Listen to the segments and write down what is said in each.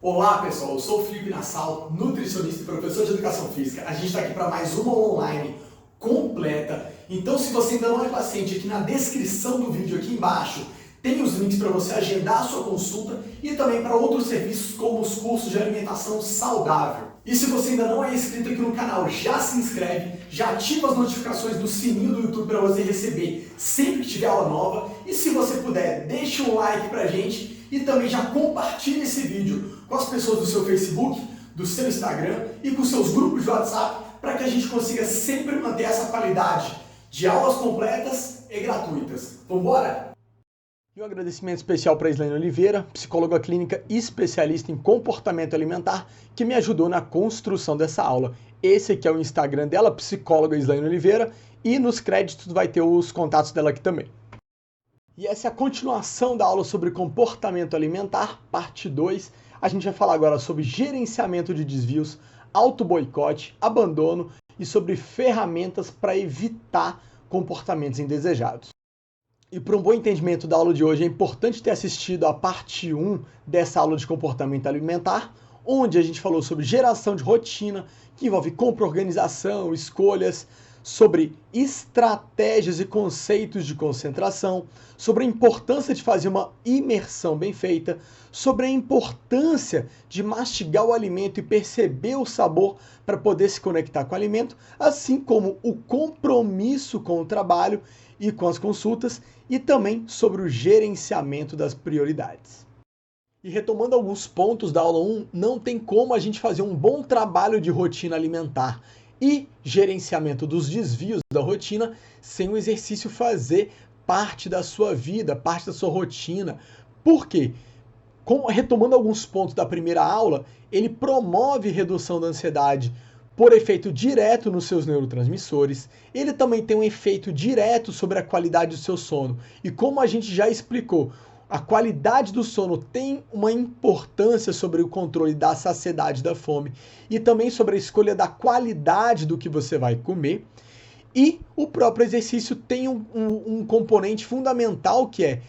Olá pessoal, eu sou o Felipe Nassau, nutricionista e professor de educação física. A gente está aqui para mais uma aula online completa. Então, se você ainda não é paciente, aqui na descrição do vídeo aqui embaixo tem os links para você agendar a sua consulta e também para outros serviços como os cursos de alimentação saudável. E se você ainda não é inscrito aqui no canal, já se inscreve, já ativa as notificações do sininho do YouTube para você receber sempre que tiver aula nova. E se você puder, deixa um like pra gente e também já compartilha esse vídeo com as pessoas do seu Facebook, do seu Instagram e com seus grupos de WhatsApp para que a gente consiga sempre manter essa qualidade de aulas completas e gratuitas. Vamos embora? E um agradecimento especial para a Islaine Oliveira, psicóloga clínica e especialista em comportamento alimentar, que me ajudou na construção dessa aula. Esse aqui é o Instagram dela, psicóloga Islaine Oliveira, e nos créditos vai ter os contatos dela aqui também. E essa é a continuação da aula sobre comportamento alimentar, parte 2. A gente vai falar agora sobre gerenciamento de desvios, auto-boicote, abandono e sobre ferramentas para evitar comportamentos indesejados. E para um bom entendimento da aula de hoje, é importante ter assistido a parte 1 dessa aula de comportamento alimentar, onde a gente falou sobre geração de rotina, que envolve compra, organização, escolhas, sobre estratégias e conceitos de concentração, sobre a importância de fazer uma imersão bem feita, sobre a importância de mastigar o alimento e perceber o sabor para poder se conectar com o alimento, assim como o compromisso com o trabalho e com as consultas, e também sobre o gerenciamento das prioridades. E retomando alguns pontos da aula 1, não tem como a gente fazer um bom trabalho de rotina alimentar e gerenciamento dos desvios da rotina sem o exercício fazer parte da sua vida, parte da sua rotina. Por quê? Retomando alguns pontos da primeira aula, ele promove redução da ansiedade por efeito direto nos seus neurotransmissores. Ele também tem um efeito direto sobre a qualidade do seu sono. E como a gente já explicou, a qualidade do sono tem uma importância sobre o controle da saciedade da fome e também sobre a escolha da qualidade do que você vai comer. E o próprio exercício tem um componente fundamental que é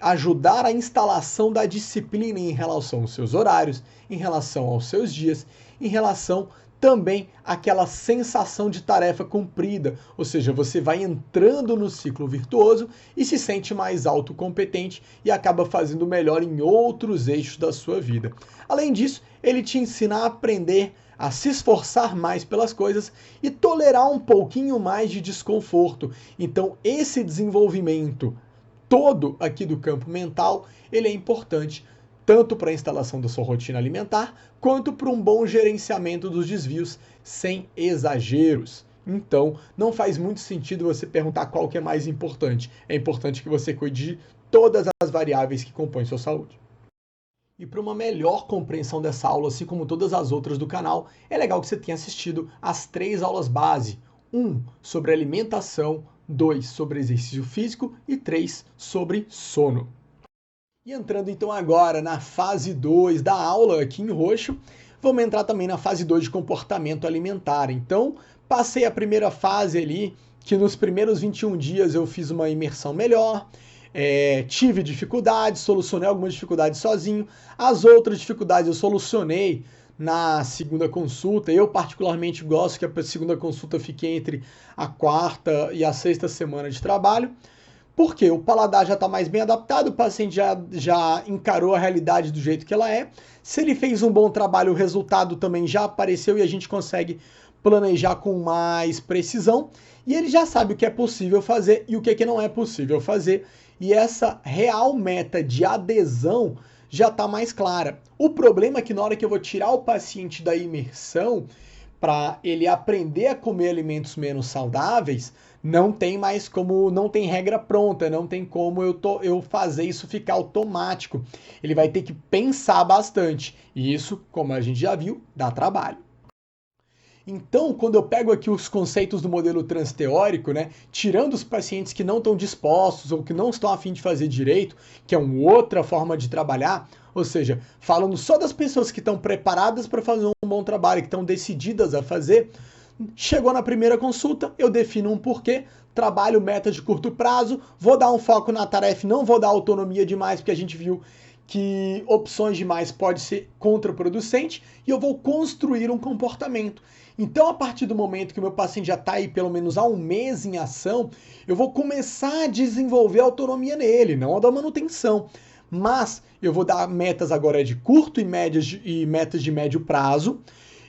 ajudar a instalação da disciplina em relação aos seus horários, em relação aos seus dias, em relação também àquela sensação de tarefa cumprida, ou seja, você vai entrando no ciclo virtuoso e se sente mais autocompetente e acaba fazendo melhor em outros eixos da sua vida. Além disso, ele te ensina a aprender a se esforçar mais pelas coisas e tolerar um pouquinho mais de desconforto. Então, esse desenvolvimento todo aqui do campo mental, ele é importante tanto para a instalação da sua rotina alimentar, quanto para um bom gerenciamento dos desvios, sem exageros. Então, não faz muito sentido você perguntar qual que é mais importante. É importante que você cuide de todas as variáveis que compõem sua saúde. E para uma melhor compreensão dessa aula, assim como todas as outras do canal, é legal que você tenha assistido as 3 aulas base. 1 sobre alimentação, 2 sobre exercício físico e 3 sobre sono. E entrando então agora na fase 2 da aula, aqui em roxo, vamos entrar também na fase 2 de comportamento alimentar. Então, passei a primeira fase ali, que nos primeiros 21 dias eu fiz uma imersão melhor, tive dificuldades, solucionei algumas dificuldades sozinho, as outras dificuldades eu solucionei na segunda consulta. Eu particularmente gosto que a segunda consulta fique entre a 4ª e a 6ª semana de trabalho, porque o paladar já está mais bem adaptado, o paciente já encarou a realidade do jeito que ela é. Se ele fez um bom trabalho, o resultado também já apareceu e a gente consegue planejar com mais precisão. E ele já sabe o que é possível fazer e o que não é possível fazer. E essa real meta de adesão já está mais clara. O problema é que na hora que eu vou tirar o paciente da imersão, para ele aprender a comer alimentos menos saudáveis, não tem mais como, não tem regra pronta, não tem como eu fazer isso ficar automático. Ele vai ter que pensar bastante. E isso, como a gente já viu, dá trabalho. Então, quando eu pego aqui os conceitos do modelo transteórico, tirando os pacientes que não estão dispostos ou que não estão a fim de fazer direito, que é uma outra forma de trabalhar, ou seja, falando só das pessoas que estão preparadas para fazer um bom trabalho, que estão decididas a fazer, chegou na primeira consulta, eu defino um porquê, trabalho meta de curto prazo, vou dar um foco na tarefa, não vou dar autonomia demais, porque a gente viu que opções demais pode ser contraproducente e eu vou construir um comportamento. Então, a partir do momento que o meu paciente já está aí pelo menos há um mês em ação, eu vou começar a desenvolver autonomia nele, não a da manutenção. Mas eu vou dar metas agora de curto e metas de médio prazo.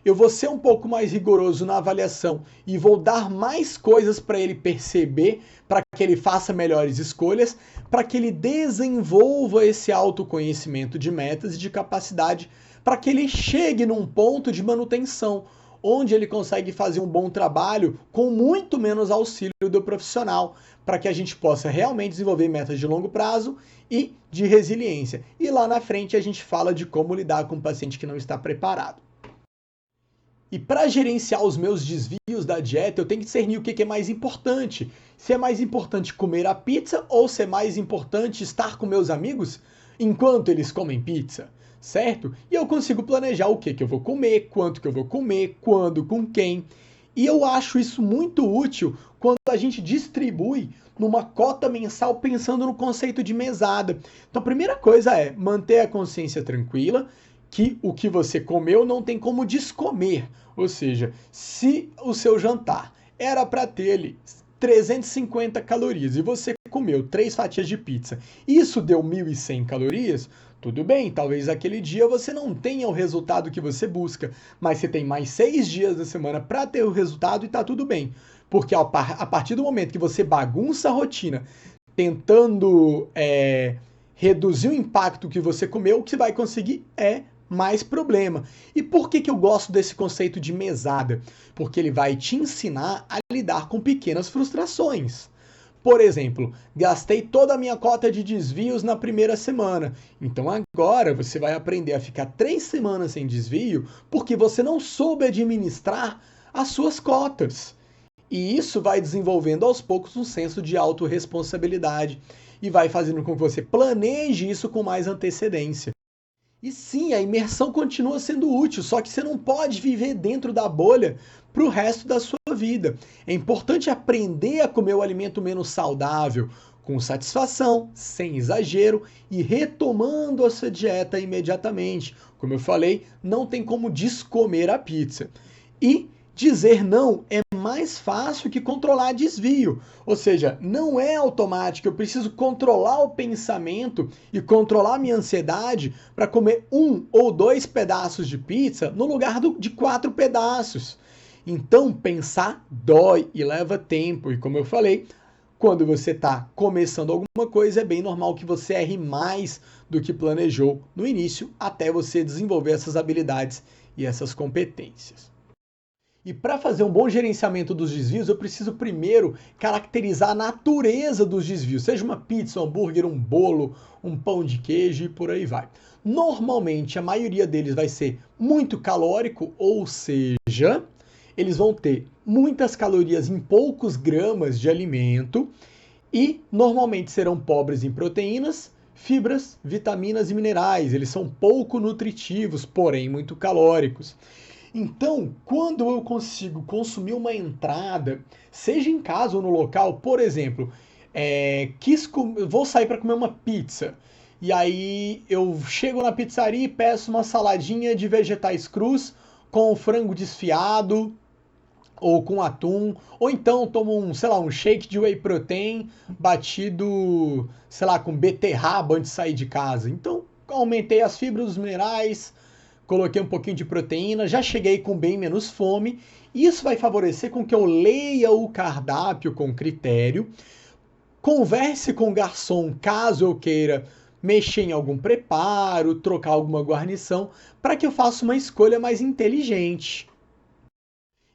Eu vou ser um pouco mais rigoroso na avaliação e vou dar mais coisas para ele perceber, para que ele faça melhores escolhas, para que ele desenvolva esse autoconhecimento de metas e de capacidade, para que ele chegue num ponto de manutenção, onde ele consegue fazer um bom trabalho com muito menos auxílio do profissional, para que a gente possa realmente desenvolver metas de longo prazo e de resiliência. E lá na frente a gente fala de como lidar com um paciente que não está preparado. E para gerenciar os meus desvios da dieta, eu tenho que discernir o que é mais importante. Se é mais importante comer a pizza ou se é mais importante estar com meus amigos enquanto eles comem pizza, certo? E eu consigo planejar o que eu vou comer, quanto que eu vou comer, quando, com quem. E eu acho isso muito útil quando a gente distribui numa cota mensal pensando no conceito de mesada. Então a primeira coisa é manter a consciência tranquila, que o que você comeu não tem como descomer. Ou seja, se o seu jantar era para ter ali 350 calorias e você comeu 3 fatias de pizza, isso deu 1.100 calorias, tudo bem, talvez aquele dia você não tenha o resultado que você busca, mas você tem mais 6 dias da semana para ter o resultado e tá tudo bem. Porque a partir do momento que você bagunça a rotina, tentando reduzir o impacto que você comeu, o que você vai conseguir é mais problema. E por que eu gosto desse conceito de mesada? Porque ele vai te ensinar a lidar com pequenas frustrações. Por exemplo, gastei toda a minha cota de desvios na primeira semana. Então agora você vai aprender a ficar 3 semanas sem desvio porque você não soube administrar as suas cotas. E isso vai desenvolvendo aos poucos um senso de autorresponsabilidade e vai fazendo com que você planeje isso com mais antecedência. E sim, a imersão continua sendo útil, só que você não pode viver dentro da bolha para o resto da sua vida. É importante aprender a comer o alimento menos saudável, com satisfação, sem exagero e retomando a sua dieta imediatamente. Como eu falei, não tem como descomer a pizza. E dizer não é mais fácil que controlar desvio. Ou seja, não é automático. Eu preciso controlar o pensamento e controlar a minha ansiedade para comer 1 ou 2 pedaços de pizza no lugar de 4 pedaços. Então, pensar dói e leva tempo. E como eu falei, quando você está começando alguma coisa, é bem normal que você erre mais do que planejou no início, até você desenvolver essas habilidades e essas competências. E para fazer um bom gerenciamento dos desvios, eu preciso primeiro caracterizar a natureza dos desvios, seja uma pizza, um hambúrguer, um bolo, um pão de queijo e por aí vai. Normalmente, a maioria deles vai ser muito calórico, ou seja, eles vão ter muitas calorias em poucos gramas de alimento e normalmente serão pobres em proteínas, fibras, vitaminas e minerais. Eles são pouco nutritivos, porém muito calóricos. Então, quando eu consigo consumir uma entrada, seja em casa ou no local, por exemplo, vou sair para comer uma pizza, e aí eu chego na pizzaria e peço uma saladinha de vegetais crus com frango desfiado ou com atum, ou então tomo um shake de whey protein batido, com beterraba antes de sair de casa. Então, aumentei as fibras, os minerais, coloquei um pouquinho de proteína, já cheguei com bem menos fome. Isso vai favorecer com que eu leia o cardápio com critério, converse com o garçom caso eu queira mexer em algum preparo, trocar alguma guarnição, para que eu faça uma escolha mais inteligente.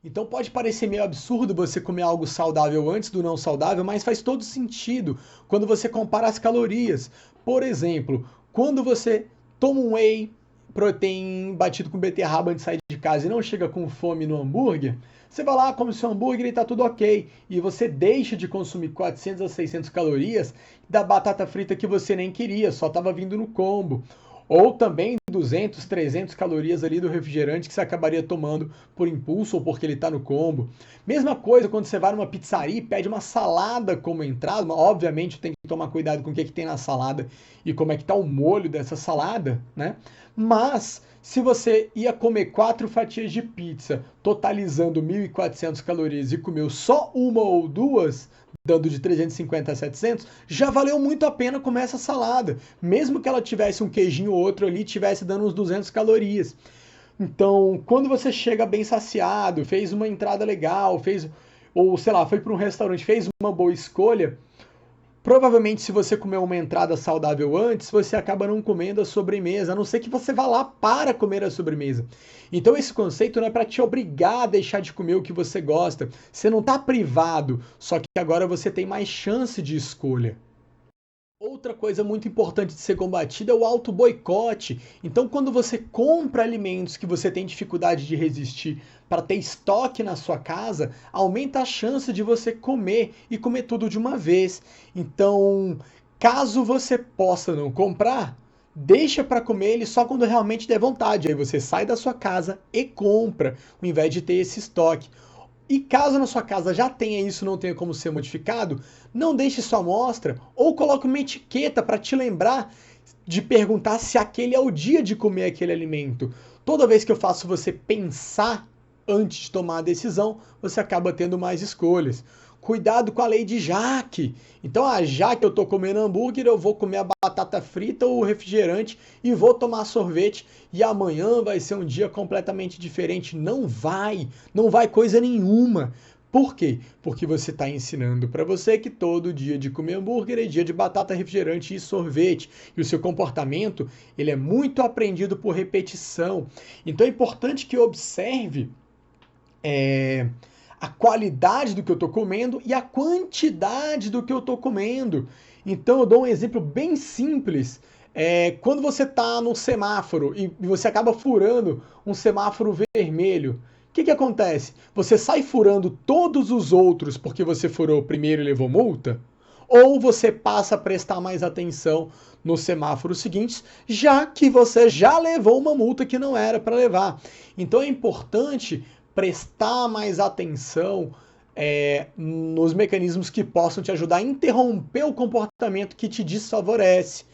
Então pode parecer meio absurdo você comer algo saudável antes do não saudável, mas faz todo sentido quando você compara as calorias. Por exemplo, quando você toma um whey protein batido com beterraba antes de sair de casa e não chega com fome no hambúrguer, você vai lá, come seu hambúrguer e tá tudo ok. E você deixa de consumir 400 a 600 calorias da batata frita que você nem queria, só estava vindo no combo. Ou também 200, 300 calorias ali do refrigerante que você acabaria tomando por impulso ou porque ele está no combo. Mesma coisa quando você vai numa pizzaria e pede uma salada como entrada. Obviamente tem que tomar cuidado com o que tem na salada e como é que está o molho dessa salada, né? Mas se você ia comer 4 fatias de pizza, totalizando 1.400 calorias e comeu só uma ou duas, dando de 350 a 700, já valeu muito a pena comer essa salada. Mesmo que ela tivesse um queijinho ou outro ali, tivesse dando uns 200 calorias. Então, quando você chega bem saciado, fez uma entrada legal, ou sei lá, foi para um restaurante, fez uma boa escolha, provavelmente, se você comer uma entrada saudável antes, você acaba não comendo a sobremesa, a não ser que você vá lá para comer a sobremesa. Então, esse conceito não é para te obrigar a deixar de comer o que você gosta. Você não está privado, só que agora você tem mais chance de escolha. Outra coisa muito importante de ser combatida é o auto-boicote. Então, quando você compra alimentos que você tem dificuldade de resistir para ter estoque na sua casa, aumenta a chance de você comer e comer tudo de uma vez. Então, caso você possa não comprar, deixa para comer ele só quando realmente der vontade. Aí você sai da sua casa e compra, ao invés de ter esse estoque. E caso na sua casa já tenha isso, não tenha como ser modificado, não deixe sua amostra ou coloque uma etiqueta para te lembrar de perguntar se aquele é o dia de comer aquele alimento. Toda vez que eu faço você pensar antes de tomar a decisão, você acaba tendo mais escolhas. Cuidado com a lei de Jaque. Então, já que eu estou comendo hambúrguer, eu vou comer a batata frita ou o refrigerante e vou tomar sorvete e amanhã vai ser um dia completamente diferente. Não vai coisa nenhuma. Por quê? Porque você está ensinando para você que todo dia de comer hambúrguer é dia de batata, refrigerante e sorvete. E o seu comportamento, ele é muito aprendido por repetição. Então, é importante que observe a qualidade do que eu estou comendo e a quantidade do que eu estou comendo. Então eu dou um exemplo bem simples. Quando você está no semáforo e você acaba furando um semáforo vermelho, o que acontece? Você sai furando todos os outros porque você furou primeiro e levou multa? Ou você passa a prestar mais atenção nos semáforos seguintes, já que você já levou uma multa que não era para levar? Então é importante prestar mais atenção nos mecanismos que possam te ajudar a interromper o comportamento que te desfavorece.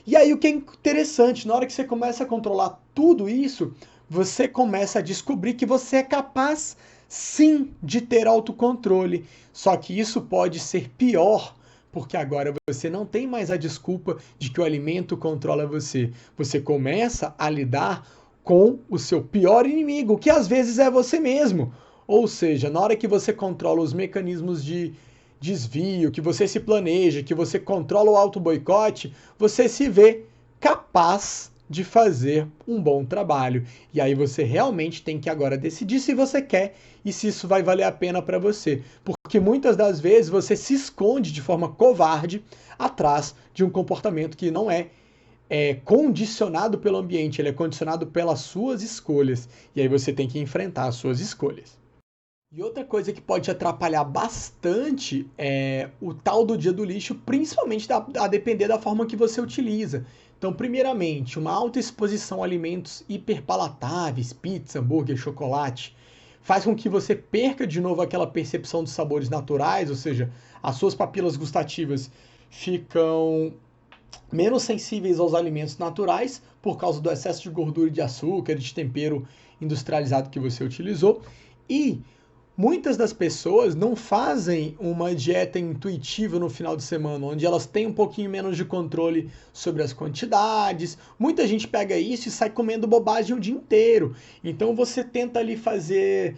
E aí o que é interessante, na hora que você começa a controlar tudo isso, você começa a descobrir que você é capaz, sim, de ter autocontrole. Só que isso pode ser pior, porque agora você não tem mais a desculpa de que o alimento controla você. Você começa a lidar com o seu pior inimigo, que às vezes é você mesmo. Ou seja, na hora que você controla os mecanismos de desvio, que você se planeja, que você controla o auto-boicote, você se vê capaz de fazer um bom trabalho. E aí você realmente tem que agora decidir se você quer e se isso vai valer a pena para você. Porque muitas das vezes você se esconde de forma covarde atrás de um comportamento que não é condicionado pelo ambiente, ele é condicionado pelas suas escolhas. E aí você tem que enfrentar as suas escolhas. E outra coisa que pode atrapalhar bastante é o tal do dia do lixo, principalmente a depender da forma que você utiliza. Então, primeiramente, uma alta exposição a alimentos hiperpalatáveis, pizza, hambúrguer, chocolate, faz com que você perca de novo aquela percepção de sabores naturais, ou seja, as suas papilas gustativas ficam menos sensíveis aos alimentos naturais por causa do excesso de gordura e de açúcar, de tempero industrializado que você utilizou. E muitas das pessoas não fazem uma dieta intuitiva no final de semana, onde elas têm um pouquinho menos de controle sobre as quantidades. Muita gente pega isso e sai comendo bobagem o dia inteiro. Então você tenta ali fazer,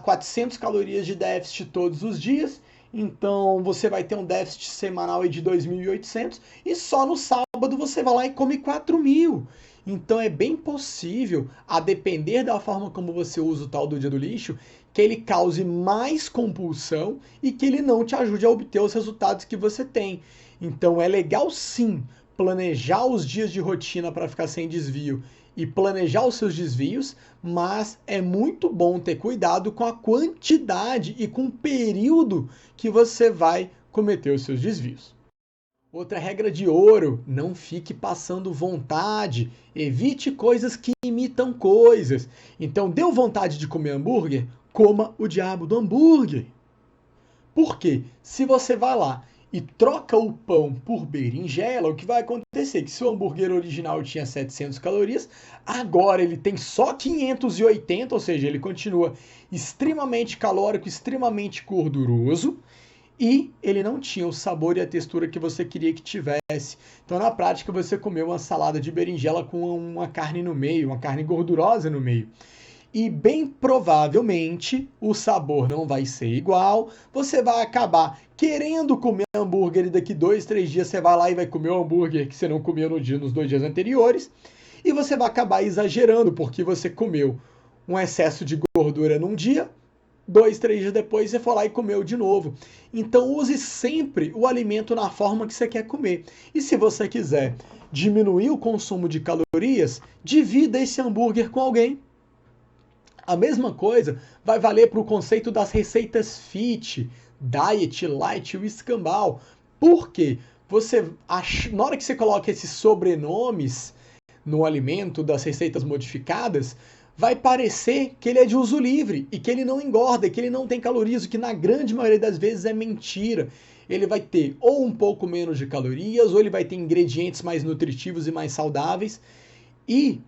400 calorias de déficit todos os dias. Então você vai ter um déficit semanal de 2.800 e só no sábado você vai lá e come 4.000. Então é bem possível, a depender da forma como você usa o tal do dia do lixo, que ele cause mais compulsão e que ele não te ajude a obter os resultados que você tem. Então é legal sim planejar os dias de rotina para ficar sem desvio e planejar os seus desvios, mas é muito bom ter cuidado com a quantidade e com o período que você vai cometer os seus desvios. Outra regra de ouro: não fique passando vontade. Evite coisas que imitam coisas. Então, deu vontade de comer hambúrguer? Coma o diabo do hambúrguer. Por quê? Se você vai lá e troca o pão por berinjela, o que vai acontecer é que se o hambúrguer original tinha 700 calorias, agora ele tem só 580, ou seja, ele continua extremamente calórico, extremamente gorduroso, e ele não tinha o sabor e a textura que você queria que tivesse. Então, na prática, você comeu uma salada de berinjela com uma carne no meio, uma carne gordurosa no meio. E bem provavelmente o sabor não vai ser igual. Você vai acabar querendo comer hambúrguer e daqui 2, 3 dias você vai lá e vai comer o hambúrguer que você não comeu nos 2 dias anteriores. E você vai acabar exagerando porque você comeu um excesso de gordura num dia, 2, 3 dias depois você foi lá e comeu de novo. Então use sempre o alimento na forma que você quer comer. E se você quiser diminuir o consumo de calorias, divida esse hambúrguer com alguém. A mesma coisa vai valer para o conceito das receitas fit, diet, light e escambau. Por quê? Na hora que você coloca esses sobrenomes no alimento das receitas modificadas, vai parecer que ele é de uso livre e que ele não engorda, que ele não tem calorias, o que na grande maioria das vezes é mentira. Ele vai ter ou um pouco menos de calorias, ou ele vai ter ingredientes mais nutritivos e mais saudáveis. E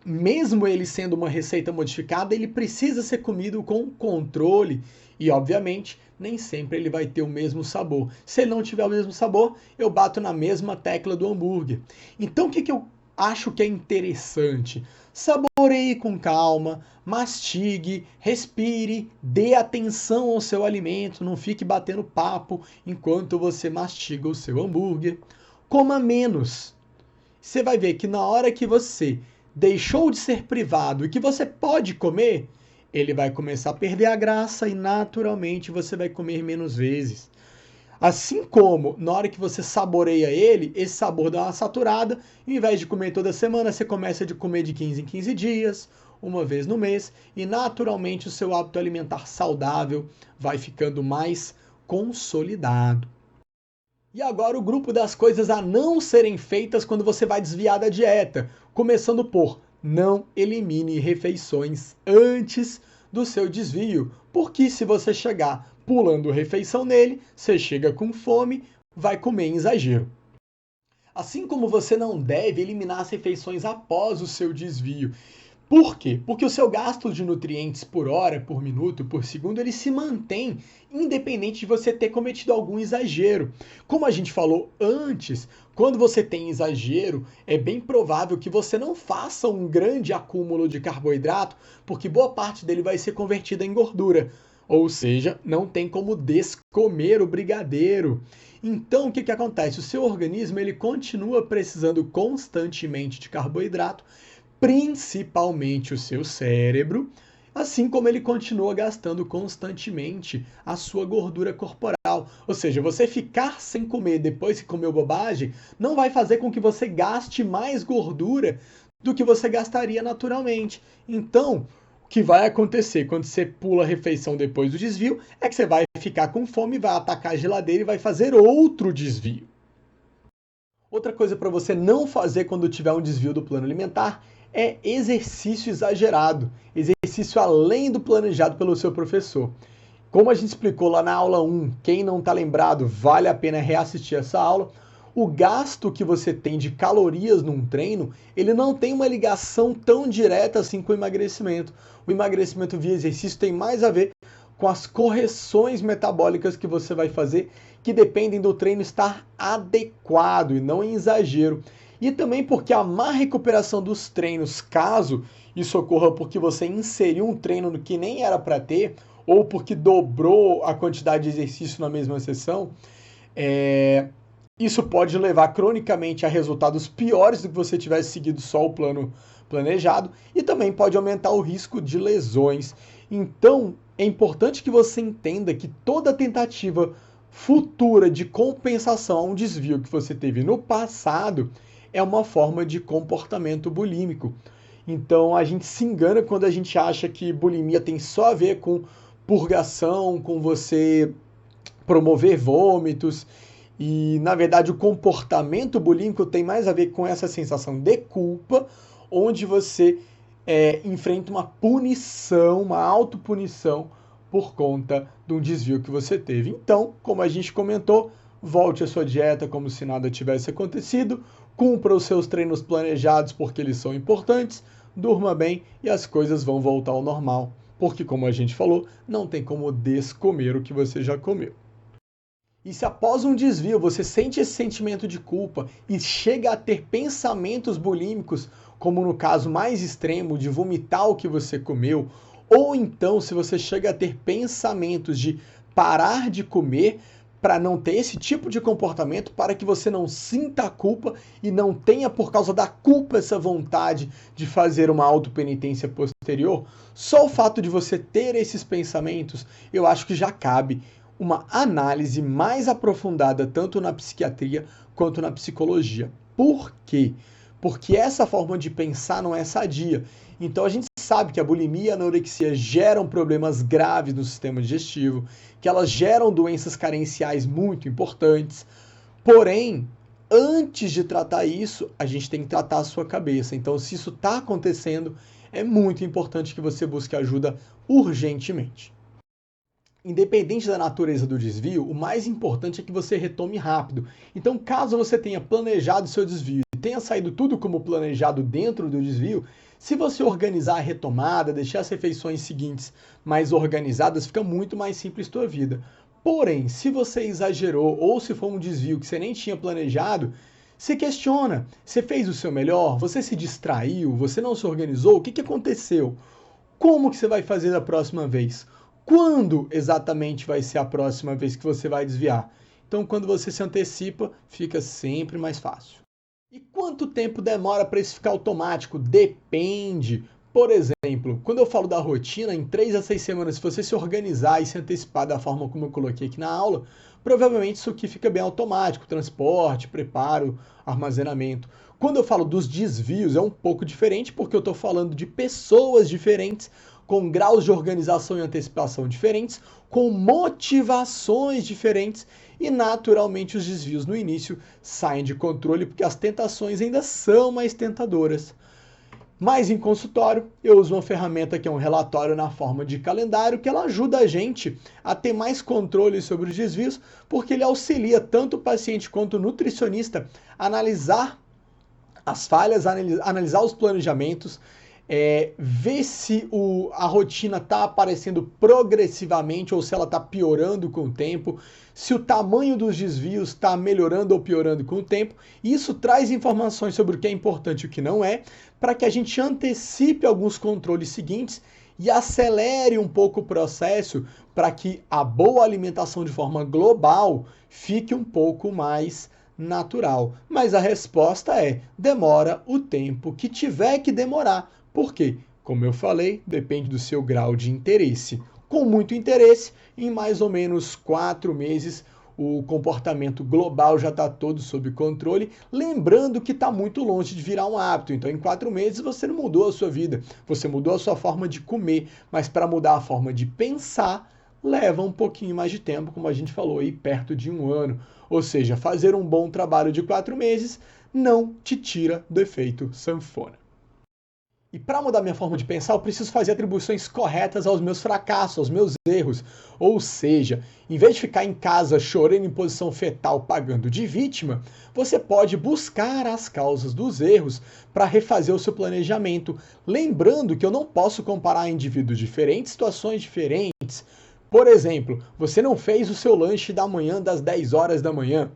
mesmo ele sendo uma receita modificada, ele precisa ser comido com controle e, obviamente, nem sempre ele vai ter o mesmo sabor. Se ele não tiver o mesmo sabor, eu bato na mesma tecla do hambúrguer. Então, o que eu acho que é interessante? Saboreie com calma, mastigue, respire, dê atenção ao seu alimento, não fique batendo papo enquanto você mastiga o seu hambúrguer. Coma menos. Você vai ver que na hora que você deixou de ser privado e que você pode comer, ele vai começar a perder a graça e naturalmente você vai comer menos vezes. Assim como, na hora que você saboreia ele, esse sabor dá uma saturada, e ao invés de comer toda semana, você começa a comer de 15 em 15 dias, uma vez no mês, e naturalmente o seu hábito alimentar saudável vai ficando mais consolidado. E agora o grupo das coisas a não serem feitas quando você vai desviar da dieta, começando por: não elimine refeições antes do seu desvio, porque se você chegar pulando refeição nele, você chega com fome, vai comer em exagero. Assim como você não deve eliminar as refeições após o seu desvio. Por quê? Porque o seu gasto de nutrientes por hora, por minuto, por segundo, ele se mantém independente de você ter cometido algum exagero. Como a gente falou antes, quando você tem exagero, é bem provável que você não faça um grande acúmulo de carboidrato, porque boa parte dele vai ser convertida em gordura. Ou seja, não tem como descomer o brigadeiro. Então, o que acontece? O seu organismo ele continua precisando constantemente de carboidrato, principalmente o seu cérebro, assim como ele continua gastando constantemente a sua gordura corporal. Ou seja, você ficar sem comer depois que comeu bobagem não vai fazer com que você gaste mais gordura do que você gastaria naturalmente. Então, o que vai acontecer quando você pula a refeição depois do desvio é que você vai ficar com fome, vai atacar a geladeira e vai fazer outro desvio. Outra coisa para você não fazer quando tiver um desvio do plano alimentar é exercício exagerado, exercício além do planejado pelo seu professor. Como a gente explicou lá na aula 1, quem não está lembrado, vale a pena reassistir essa aula. O gasto que você tem de calorias num treino, ele não tem uma ligação tão direta assim com o emagrecimento. O emagrecimento via exercício tem mais a ver com as correções metabólicas que você vai fazer, que dependem do treino estar adequado e não em exagero. E também porque a má recuperação dos treinos, caso isso ocorra porque você inseriu um treino no que nem era para ter, ou porque dobrou a quantidade de exercício na mesma sessão, isso pode levar cronicamente a resultados piores do que você tivesse seguido só o plano planejado, e também pode aumentar o risco de lesões. Então, é importante que você entenda que toda tentativa futura de compensação a um desvio que você teve no passado é uma forma de comportamento bulímico. Então, a gente se engana quando a gente acha que bulimia tem só a ver com purgação, com você promover vômitos. E, na verdade, o comportamento bulímico tem mais a ver com essa sensação de culpa, onde você enfrenta uma punição, uma autopunição por conta de um desvio que você teve. Então, como a gente comentou, volte à sua dieta como se nada tivesse acontecido, cumpra os seus treinos planejados porque eles são importantes, durma bem e as coisas vão voltar ao normal. Porque, como a gente falou, não tem como descomer o que você já comeu. E se após um desvio você sente esse sentimento de culpa e chega a ter pensamentos bulímicos, como no caso mais extremo de vomitar o que você comeu, ou então se você chega a ter pensamentos de parar de comer para não ter esse tipo de comportamento, para que você não sinta a culpa e não tenha por causa da culpa essa vontade de fazer uma autopenitência posterior, só o fato de você ter esses pensamentos, eu acho que já cabe uma análise mais aprofundada tanto na psiquiatria quanto na psicologia. Por quê? Porque essa forma de pensar não é sadia. Então a gente sabe que a bulimia e a anorexia geram problemas graves no sistema digestivo, que elas geram doenças carenciais muito importantes. Porém, antes de tratar isso, a gente tem que tratar a sua cabeça. Então, se isso está acontecendo, é muito importante que você busque ajuda urgentemente. Independente da natureza do desvio, o mais importante é que você retome rápido. Então, caso você tenha planejado seu desvio e tenha saído tudo como planejado dentro do desvio, se você organizar a retomada, deixar as refeições seguintes mais organizadas, fica muito mais simples a sua vida. Porém, se você exagerou ou se for um desvio que você nem tinha planejado, se questiona, você fez o seu melhor, você se distraiu, você não se organizou, o que aconteceu? Como que você vai fazer da próxima vez? Quando exatamente vai ser a próxima vez que você vai desviar? Então, quando você se antecipa, fica sempre mais fácil. E quanto tempo demora para isso ficar automático? Depende. Por exemplo, quando eu falo da rotina, em 3 a 6 semanas, se você se organizar e se antecipar da forma como eu coloquei aqui na aula, provavelmente isso aqui fica bem automático. Transporte, preparo, armazenamento. Quando eu falo dos desvios, é um pouco diferente, porque eu estou falando de pessoas diferentes, com graus de organização e antecipação diferentes, com motivações diferentes e, naturalmente, os desvios no início saem de controle porque as tentações ainda são mais tentadoras. Mas em consultório, eu uso uma ferramenta que é um relatório na forma de calendário, que ela ajuda a gente a ter mais controle sobre os desvios, porque ele auxilia tanto o paciente quanto o nutricionista a analisar as falhas, analisar os planejamentos, ver se a rotina está aparecendo progressivamente ou se ela está piorando com o tempo, se o tamanho dos desvios está melhorando ou piorando com o tempo. E isso traz informações sobre o que é importante e o que não é, para que a gente antecipe alguns controles seguintes e acelere um pouco o processo para que a boa alimentação de forma global fique um pouco mais natural. Mas a resposta é: demora o tempo que tiver que demorar. Por quê? Como eu falei, depende do seu grau de interesse. Com muito interesse, em mais ou menos 4 meses, o comportamento global já está todo sob controle, lembrando que está muito longe de virar um hábito. Então, em 4 meses, você não mudou a sua vida, você mudou a sua forma de comer, mas para mudar a forma de pensar, leva um pouquinho mais de tempo, como a gente falou aí, perto de 1 ano. Ou seja, fazer um bom trabalho de 4 meses não te tira do efeito sanfona. E para mudar minha forma de pensar, eu preciso fazer atribuições corretas aos meus fracassos, aos meus erros. Ou seja, em vez de ficar em casa chorando em posição fetal, pagando de vítima, você pode buscar as causas dos erros para refazer o seu planejamento. Lembrando que eu não posso comparar indivíduos diferentes, situações diferentes. Por exemplo, você não fez o seu lanche da manhã das 10 horas da manhã.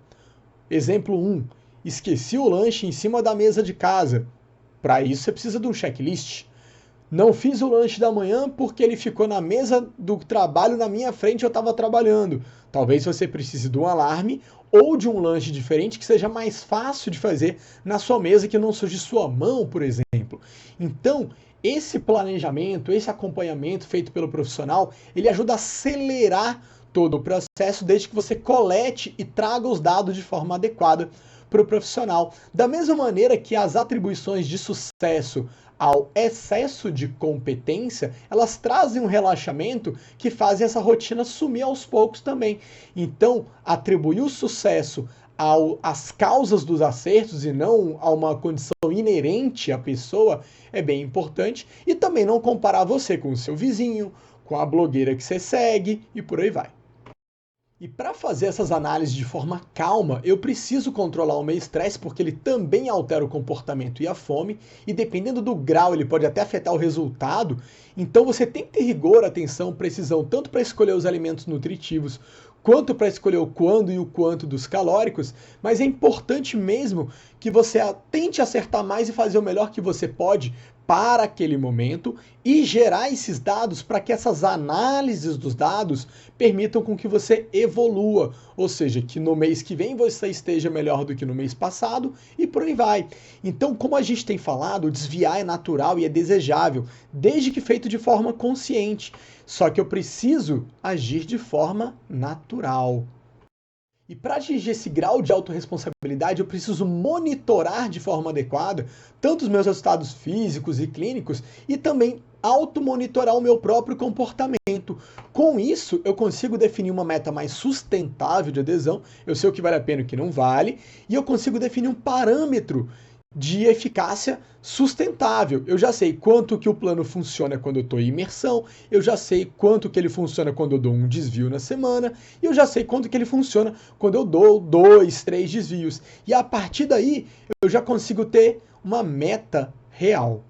Exemplo 1. Esqueci o lanche em cima da mesa de casa. Para isso, você precisa de um checklist. Não fiz o lanche da manhã porque ele ficou na mesa do trabalho na minha frente e eu estava trabalhando. Talvez você precise de um alarme ou de um lanche diferente que seja mais fácil de fazer na sua mesa, que não suje sua mão, por exemplo. Então, esse planejamento, esse acompanhamento feito pelo profissional, ele ajuda a acelerar todo o processo desde que você colete e traga os dados de forma adequada para o profissional. Da mesma maneira que as atribuições de sucesso ao excesso de competência, elas trazem um relaxamento que fazem essa rotina sumir aos poucos também. Então, atribuir o sucesso às causas dos acertos e não a uma condição inerente à pessoa é bem importante. E também não comparar você com o seu vizinho, com a blogueira que você segue e por aí vai. E para fazer essas análises de forma calma, eu preciso controlar o meu estresse porque ele também altera o comportamento e a fome, e dependendo do grau ele pode até afetar o resultado. Então você tem que ter rigor, atenção, precisão, tanto para escolher os alimentos nutritivos, quanto para escolher o quando e o quanto dos calóricos, mas é importante mesmo que você tente acertar mais e fazer o melhor que você pode para aquele momento e gerar esses dados para que essas análises dos dados permitam com que você evolua, ou seja, que no mês que vem você esteja melhor do que no mês passado e por aí vai. Então, como a gente tem falado, desviar é natural e é desejável, desde que feito de forma consciente. Só que eu preciso agir de forma natural. E para atingir esse grau de autorresponsabilidade, eu preciso monitorar de forma adequada tanto os meus resultados físicos e clínicos e também automonitorar o meu próprio comportamento. Com isso, eu consigo definir uma meta mais sustentável de adesão, eu sei o que vale a pena e o que não vale, e eu consigo definir um parâmetro de eficácia sustentável. Eu já sei quanto que o plano funciona quando eu estou em imersão, eu já sei quanto que ele funciona quando eu dou um desvio na semana, e eu já sei quanto que ele funciona quando eu dou 2, 3 desvios. E a partir daí, eu já consigo ter uma meta real.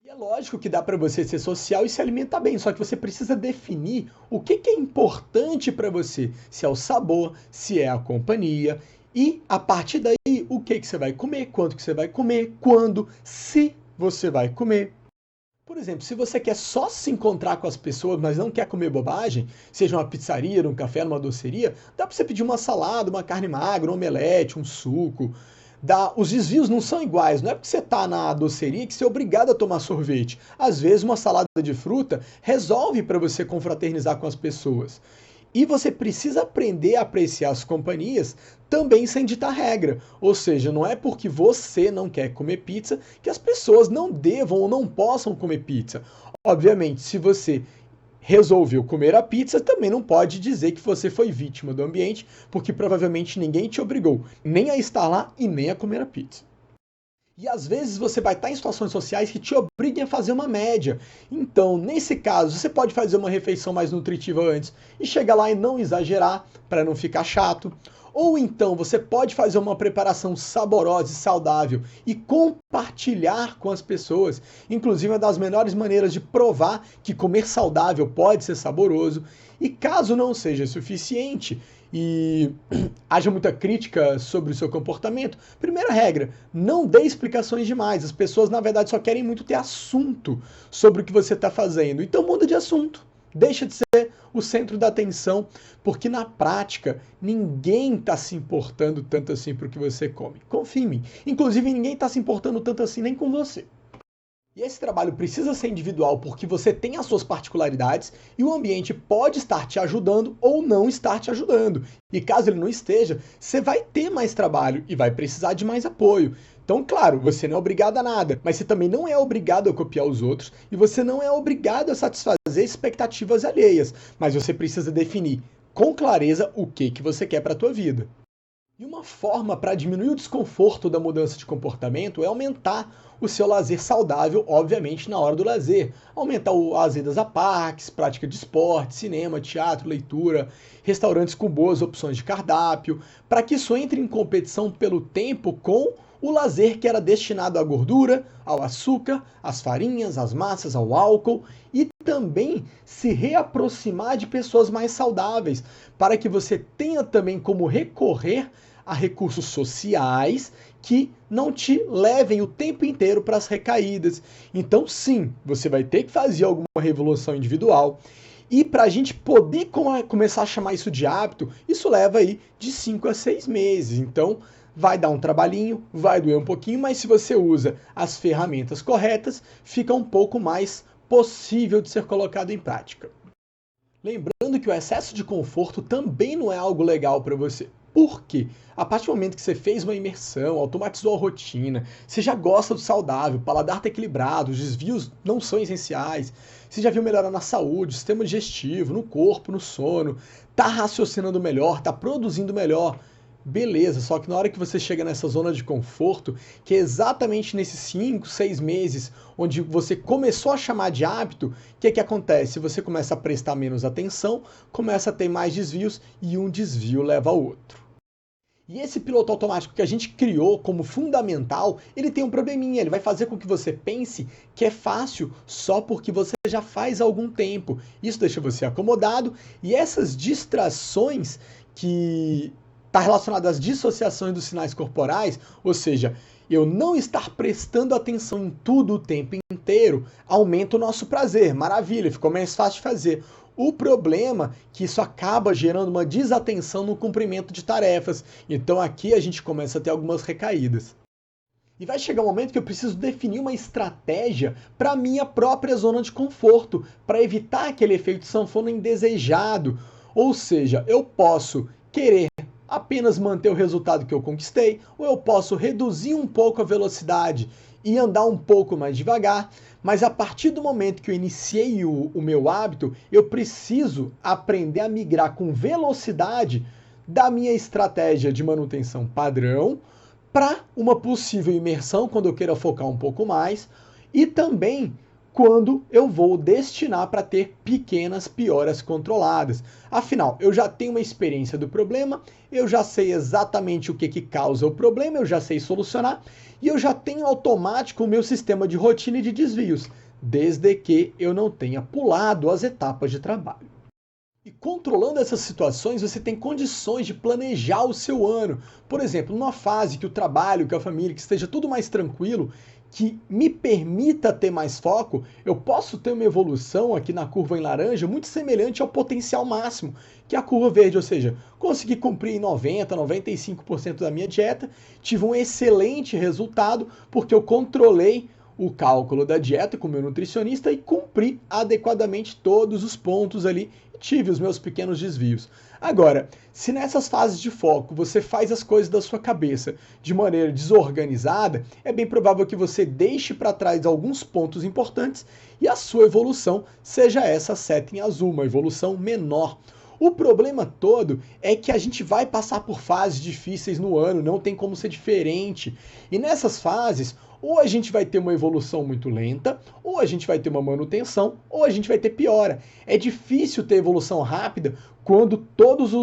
E é lógico que dá para você ser social e se alimentar bem, só que você precisa definir o que é importante para você, se é o sabor, se é a companhia, e a partir daí, o que você vai comer, quanto que você vai comer, quando, se você vai comer. Por exemplo, se você quer só se encontrar com as pessoas, mas não quer comer bobagem, seja uma pizzaria, um café, numa doceria, dá para você pedir uma salada, uma carne magra, um omelete, um suco. Os desvios não são iguais, não é porque você está na doceria que você é obrigado a tomar sorvete. Às vezes uma salada de fruta resolve para você confraternizar com as pessoas. E você precisa aprender a apreciar as companhias também sem ditar regra. Ou seja, não é porque você não quer comer pizza que as pessoas não devam ou não possam comer pizza. Obviamente, se você resolveu comer a pizza, também não pode dizer que você foi vítima do ambiente, porque provavelmente ninguém te obrigou nem a estar lá e nem a comer a pizza. E às vezes você vai estar em situações sociais que te obriguem a fazer uma média. Então, nesse caso, você pode fazer uma refeição mais nutritiva antes e chegar lá e não exagerar para não ficar chato. Ou então você pode fazer uma preparação saborosa e saudável e compartilhar com as pessoas. Inclusive, é uma das melhores maneiras de provar que comer saudável pode ser saboroso. E caso não seja suficiente e haja muita crítica sobre o seu comportamento, primeira regra, não dê explicações demais. As pessoas, na verdade, só querem muito ter assunto sobre o que você está fazendo. Então muda de assunto. Deixa de ser o centro da atenção, porque na prática ninguém está se importando tanto assim para o que você come. Confie em mim. Inclusive, ninguém está se importando tanto assim nem com você. E esse trabalho precisa ser individual porque você tem as suas particularidades e o ambiente pode estar te ajudando ou não estar te ajudando. E caso ele não esteja, você vai ter mais trabalho e vai precisar de mais apoio. Então, claro, você não é obrigado a nada, mas você também não é obrigado a copiar os outros e você não é obrigado a satisfazer expectativas alheias, mas você precisa definir com clareza o que você quer para a tua vida. E uma forma para diminuir o desconforto da mudança de comportamento é aumentar o seu lazer saudável, obviamente, na hora do lazer. Aumentar as idas a parques, prática de esporte, cinema, teatro, leitura, restaurantes com boas opções de cardápio, para que isso entre em competição pelo tempo com o lazer que era destinado à gordura, ao açúcar, às farinhas, às massas, ao álcool e também se reaproximar de pessoas mais saudáveis, para que você tenha também como recorrer a recursos sociais que não te levem o tempo inteiro para as recaídas. Então, sim, você vai ter que fazer alguma revolução individual. E para a gente poder começar a chamar isso de hábito, isso leva aí de 5 a 6 meses. Então, vai dar um trabalhinho, vai doer um pouquinho, mas se você usa as ferramentas corretas, fica um pouco mais possível de ser colocado em prática. Lembrando que o excesso de conforto também não é algo legal para você. Por quê? A partir do momento que você fez uma imersão, automatizou a rotina, você já gosta do saudável, o paladar está equilibrado, os desvios não são essenciais, você já viu melhorar na saúde, sistema digestivo, no corpo, no sono, está raciocinando melhor, está produzindo melhor. Beleza, só que na hora que você chega nessa zona de conforto, que é exatamente nesses 5, 6 meses, onde você começou a chamar de hábito, o que acontece? Você começa a prestar menos atenção, começa a ter mais desvios e um desvio leva ao outro. E esse piloto automático que a gente criou como fundamental, ele tem um probleminha, ele vai fazer com que você pense que é fácil só porque você já faz há algum tempo. Isso deixa você acomodado e essas distrações que está relacionado às dissociações dos sinais corporais, ou seja, eu não estar prestando atenção em tudo o tempo inteiro, aumenta o nosso prazer, maravilha, ficou mais fácil de fazer. O problema é que isso acaba gerando uma desatenção no cumprimento de tarefas, então aqui a gente começa a ter algumas recaídas. E vai chegar um momento que eu preciso definir uma estratégia para a minha própria zona de conforto, para evitar aquele efeito sanfona indesejado, ou seja, eu posso querer apenas manter o resultado que eu conquistei, ou eu posso reduzir um pouco a velocidade e andar um pouco mais devagar, mas a partir do momento que eu iniciei o meu hábito, eu preciso aprender a migrar com velocidade da minha estratégia de manutenção padrão para uma possível imersão, quando eu queira focar um pouco mais, e também quando eu vou destinar para ter pequenas pioras controladas. Afinal, eu já tenho uma experiência do problema, eu já sei exatamente o que causa o problema, eu já sei solucionar, e eu já tenho automático o meu sistema de rotina e de desvios, desde que eu não tenha pulado as etapas de trabalho. E controlando essas situações, você tem condições de planejar o seu ano. Por exemplo, numa fase que o trabalho, que a família, que esteja tudo mais tranquilo, que me permita ter mais foco, eu posso ter uma evolução aqui na curva em laranja muito semelhante ao potencial máximo, que é a curva verde, ou seja, consegui cumprir 90%, 95% da minha dieta, tive um excelente resultado porque eu controlei o cálculo da dieta com o meu nutricionista e cumpri adequadamente todos os pontos ali e tive os meus pequenos desvios. Agora, se nessas fases de foco você faz as coisas da sua cabeça de maneira desorganizada, é bem provável que você deixe para trás alguns pontos importantes e a sua evolução seja essa seta em azul, uma evolução menor. O problema todo é que a gente vai passar por fases difíceis no ano, não tem como ser diferente. E nessas fases, ou a gente vai ter uma evolução muito lenta, ou a gente vai ter uma manutenção, ou a gente vai ter piora. É difícil ter evolução rápida quando todos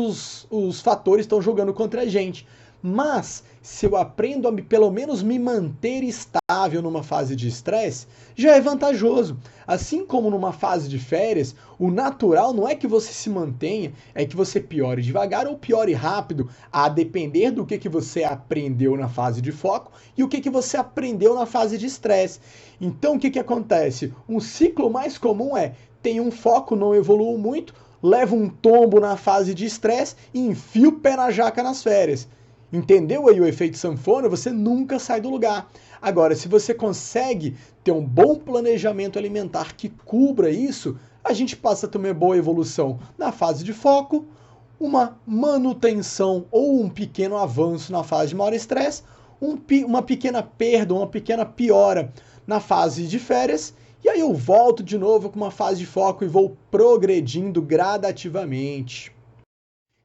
os fatores estão jogando contra a gente. Mas, se eu aprendo a pelo menos me manter estável numa fase de estresse, já é vantajoso. Assim como numa fase de férias, o natural não é que você se mantenha, é que você piore devagar ou piore rápido, a depender do que você aprendeu na fase de foco e o que você aprendeu na fase de estresse. Então, o que acontece? Um ciclo mais comum é, tem um foco, não evoluo muito, levo um tombo na fase de estresse e enfio o pé na jaca nas férias. Entendeu aí o efeito sanfona? Você nunca sai do lugar. Agora, se você consegue ter um bom planejamento alimentar que cubra isso, a gente passa a ter uma boa evolução na fase de foco, uma manutenção ou um pequeno avanço na fase de maior estresse, uma pequena perda, uma pequena piora na fase de férias, e aí eu volto de novo com uma fase de foco e vou progredindo gradativamente.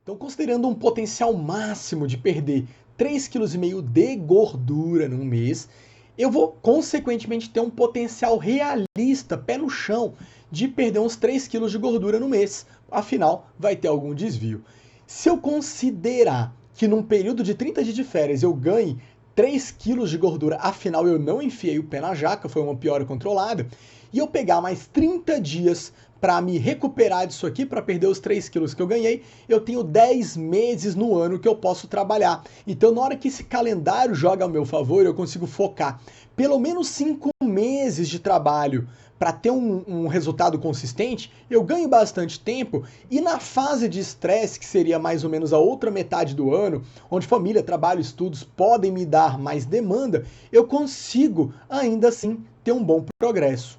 Então, considerando um potencial máximo de perder 3,5 kg de gordura num mês, eu vou, consequentemente, ter um potencial realista, pé no chão, de perder uns 3 kg de gordura no mês. Afinal, vai ter algum desvio. Se eu considerar que num período de 30 dias de férias eu ganhe 3 kg de gordura, afinal eu não enfiei o pé na jaca, foi uma piora controlada, e eu pegar mais 30 dias para me recuperar disso aqui, para perder os 3 quilos que eu ganhei, eu tenho 10 meses no ano que eu posso trabalhar. Então, na hora que esse calendário joga ao meu favor, eu consigo focar pelo menos 5 meses de trabalho para ter um resultado consistente, eu ganho bastante tempo e na fase de estresse, que seria mais ou menos a outra metade do ano, onde família, trabalho, estudos podem me dar mais demanda, eu consigo ainda assim ter um bom progresso.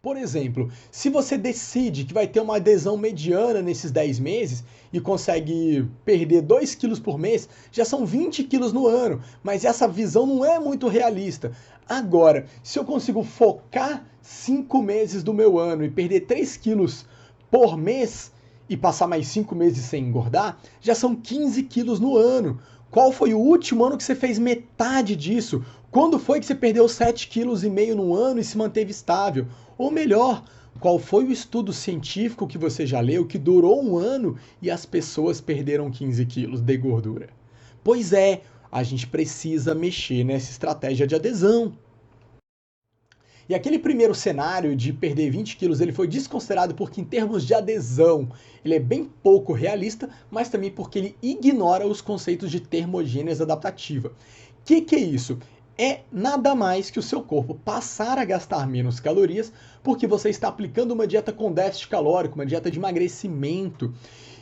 Por exemplo, se você decide que vai ter uma adesão mediana nesses 10 meses e consegue perder 2 quilos por mês, já são 20 quilos no ano, mas essa visão não é muito realista. Agora, se eu consigo focar 5 meses do meu ano e perder 3 quilos por mês e passar mais 5 meses sem engordar, já são 15 quilos no ano. Qual foi o último ano que você fez metade disso? Quando foi que você perdeu 7,5 quilos no ano e se manteve estável? Ou melhor, qual foi o estudo científico que você já leu que durou um ano e as pessoas perderam 15 quilos de gordura? Pois é, a gente precisa mexer nessa estratégia de adesão. E aquele primeiro cenário de perder 20 quilos, ele foi desconsiderado porque em termos de adesão, ele é bem pouco realista, mas também porque ele ignora os conceitos de termogênese adaptativa. O que é isso? É nada mais que o seu corpo passar a gastar menos calorias porque você está aplicando uma dieta com déficit calórico, uma dieta de emagrecimento.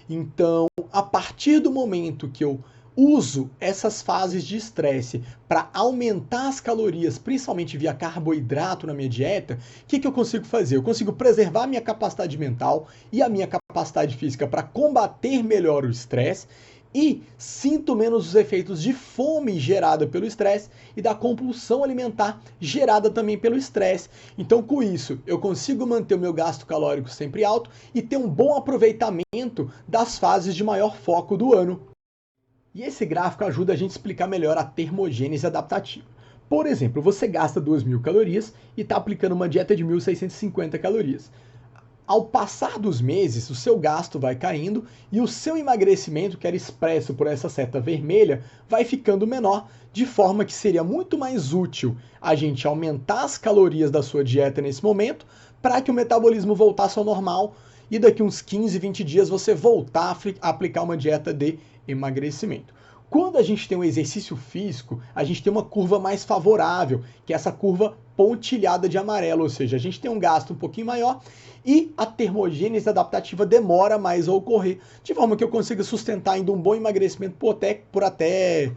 Então, a partir do momento que eu uso essas fases de estresse para aumentar as calorias, principalmente via carboidrato na minha dieta, o que eu consigo fazer? Eu consigo preservar a minha capacidade mental e a minha capacidade física para combater melhor o estresse e sinto menos os efeitos de fome gerada pelo estresse e da compulsão alimentar gerada também pelo estresse. Então, com isso, eu consigo manter o meu gasto calórico sempre alto e ter um bom aproveitamento das fases de maior foco do ano. E esse gráfico ajuda a gente a explicar melhor a termogênese adaptativa. Por exemplo, você gasta 2.000 calorias e está aplicando uma dieta de 1.650 calorias. Ao passar dos meses, o seu gasto vai caindo e o seu emagrecimento, que era expresso por essa seta vermelha, vai ficando menor, de forma que seria muito mais útil a gente aumentar as calorias da sua dieta nesse momento para que o metabolismo voltasse ao normal e daqui uns 15, 20 dias você voltar a aplicar uma dieta de emagrecimento. Quando a gente tem um exercício físico, a gente tem uma curva mais favorável, que é essa curva pontilhada de amarelo, ou seja, a gente tem um gasto um pouquinho maior e a termogênese adaptativa demora mais a ocorrer, de forma que eu consiga sustentar ainda um bom emagrecimento por até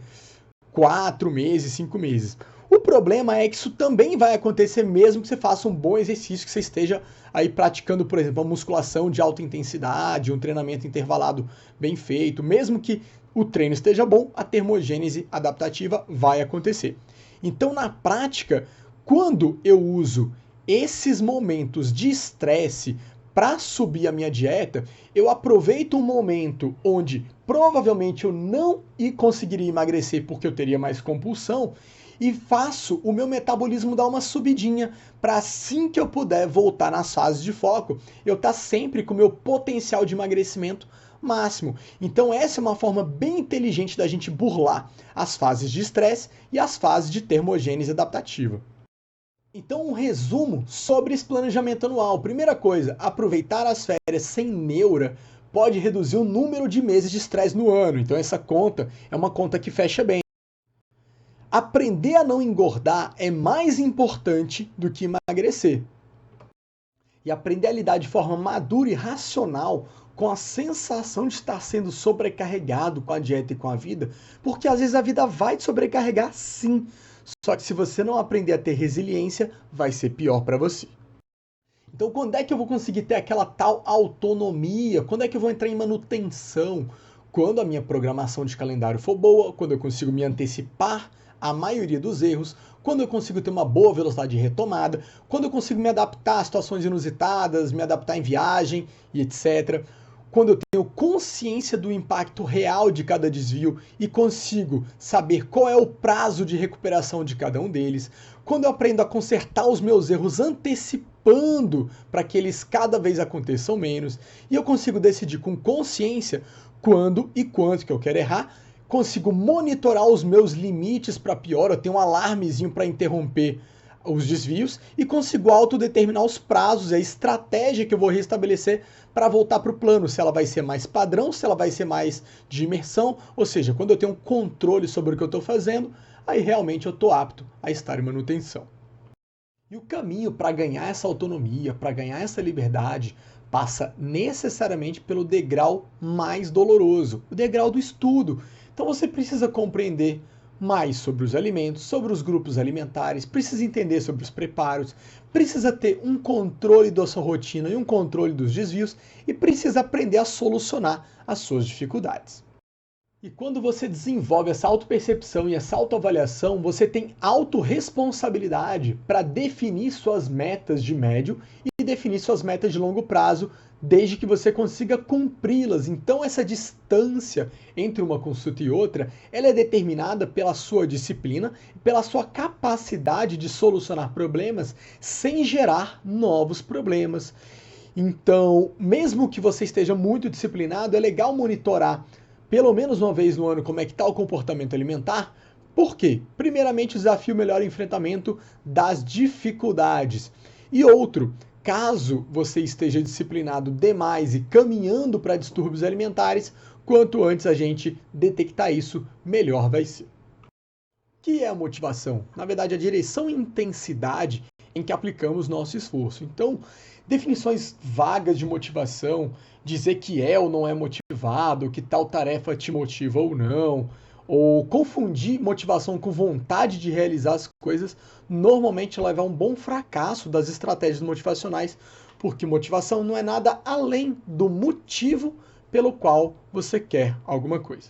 4 meses, 5 meses. O problema é que isso também vai acontecer mesmo que você faça um bom exercício, que você esteja aí praticando, por exemplo, uma musculação de alta intensidade, um treinamento intervalado bem feito, mesmo que o treino esteja bom, a termogênese adaptativa vai acontecer. Então, na prática, quando eu uso esses momentos de estresse para subir a minha dieta, eu aproveito um momento onde provavelmente eu não conseguiria emagrecer porque eu teria mais compulsão e faço o meu metabolismo dar uma subidinha para assim que eu puder voltar nas fases de foco, eu estar sempre com o meu potencial de emagrecimento máximo. Então essa é uma forma bem inteligente da gente burlar as fases de estresse e as fases de termogênese adaptativa. Então, um resumo sobre esse planejamento anual. Primeira coisa, aproveitar as férias sem neura pode reduzir o número de meses de estresse no ano. Então, essa conta é uma conta que fecha bem. Aprender a não engordar é mais importante do que emagrecer. E aprender a lidar de forma madura e racional com a sensação de estar sendo sobrecarregado com a dieta e com a vida, porque às vezes a vida vai te sobrecarregar sim. Só que se você não aprender a ter resiliência, vai ser pior para você. Então, quando é que eu vou conseguir ter aquela tal autonomia? Quando é que eu vou entrar em manutenção? Quando a minha programação de calendário for boa, quando eu consigo me antecipar à maioria dos erros, quando eu consigo ter uma boa velocidade de retomada, quando eu consigo me adaptar a situações inusitadas, me adaptar em viagem e etc. Quando eu tenho consciência do impacto real de cada desvio e consigo saber qual é o prazo de recuperação de cada um deles, quando eu aprendo a consertar os meus erros antecipando para que eles cada vez aconteçam menos, e eu consigo decidir com consciência quando e quanto que eu quero errar, consigo monitorar os meus limites para pior, eu tenho um alarmezinho para interromper os desvios e consigo autodeterminar os prazos e a estratégia que eu vou restabelecer para voltar para o plano, se ela vai ser mais padrão, se ela vai ser mais de imersão, ou seja, quando eu tenho um controle sobre o que eu estou fazendo, aí realmente eu estou apto a estar em manutenção. E o caminho para ganhar essa autonomia, para ganhar essa liberdade, passa necessariamente pelo degrau mais doloroso, o degrau do estudo. Então você precisa compreender mais sobre os alimentos, sobre os grupos alimentares, precisa entender sobre os preparos, precisa ter um controle da sua rotina e um controle dos desvios e precisa aprender a solucionar as suas dificuldades. E quando você desenvolve essa autopercepção e essa autoavaliação, você tem autorresponsabilidade para definir suas metas de médio e definir suas metas de longo prazo, desde que você consiga cumpri-las. Então essa distância entre uma consulta e outra, ela é determinada pela sua disciplina, pela sua capacidade de solucionar problemas sem gerar novos problemas. Então, mesmo que você esteja muito disciplinado, é legal monitorar pelo menos uma vez no ano como é que está o comportamento alimentar. Por quê? Primeiramente, o desafio melhor enfrentamento das dificuldades. E outro, caso você esteja disciplinado demais e caminhando para distúrbios alimentares, quanto antes a gente detectar isso, melhor vai ser. O que é a motivação? Na verdade, a direção e intensidade em que aplicamos nosso esforço. Então, definições vagas de motivação, dizer que é ou não é motivado, que tal tarefa te motiva ou não, ou confundir motivação com vontade de realizar as coisas, normalmente leva a um bom fracasso das estratégias motivacionais, porque motivação não é nada além do motivo pelo qual você quer alguma coisa.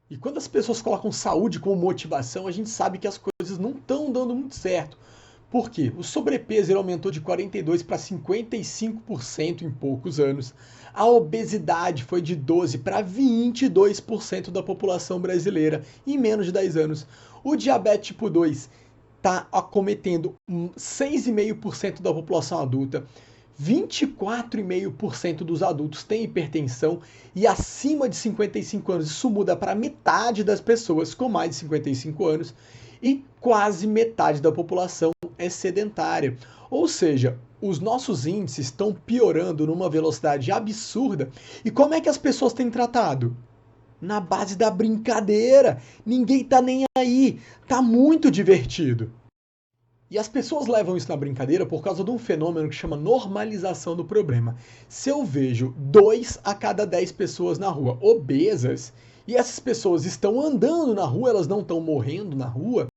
E quando as pessoas colocam saúde como motivação, a gente sabe que as coisas não estão dando muito certo. Por quê? O sobrepeso ele aumentou de 42% para 55% em poucos anos. A obesidade foi de 12% para 22% da população brasileira em menos de 10 anos. O diabetes tipo 2 está acometendo 6,5% da população adulta. 24,5% dos adultos têm hipertensão e acima de 55 anos. Isso muda para metade das pessoas com mais de 55 anos. E quase metade da população é sedentária. Ou seja, os nossos índices estão piorando numa velocidade absurda. E como é que as pessoas têm tratado? Na base da brincadeira. Ninguém tá nem aí. Tá muito divertido. E as pessoas levam isso na brincadeira por causa de um fenômeno que chama normalização do problema. Se eu vejo 2 a cada 10 pessoas na rua obesas, e essas pessoas estão andando na rua, elas não estão morrendo na rua,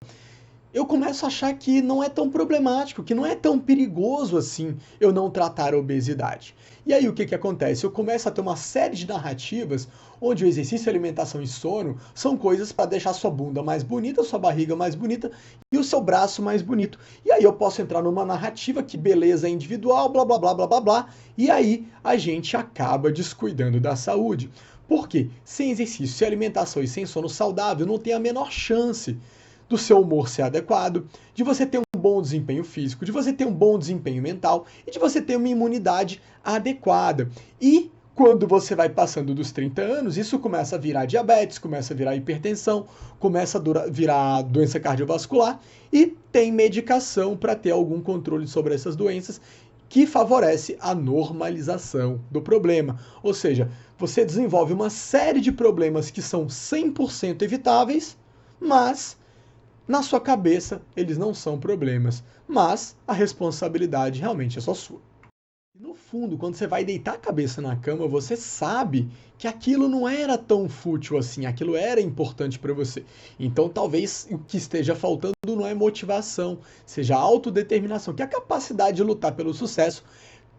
eu começo a achar que não é tão problemático, que não é tão perigoso assim eu não tratar a obesidade. E aí o que acontece? Eu começo a ter uma série de narrativas onde o exercício, alimentação e sono são coisas para deixar sua bunda mais bonita, sua barriga mais bonita e o seu braço mais bonito. E aí eu posso entrar numa narrativa que beleza é individual, blá blá blá blá blá blá, e aí a gente acaba descuidando da saúde. Por quê? Sem exercício, sem alimentação e sem sono saudável, não tem a menor chance do seu humor ser adequado, de você ter um bom desempenho físico, de você ter um bom desempenho mental e de você ter uma imunidade adequada. E quando você vai passando dos 30 anos, isso começa a virar diabetes, começa a virar hipertensão, começa a virar doença cardiovascular e tem medicação para ter algum controle sobre essas doenças que favorece a normalização do problema. Ou seja, você desenvolve uma série de problemas que são 100% evitáveis, mas na sua cabeça eles não são problemas, mas a responsabilidade realmente é só sua. No fundo, quando você vai deitar a cabeça na cama, você sabe que aquilo não era tão fútil assim, aquilo era importante para você. Então, talvez o que esteja faltando não é motivação, seja autodeterminação, que é a capacidade de lutar pelo sucesso,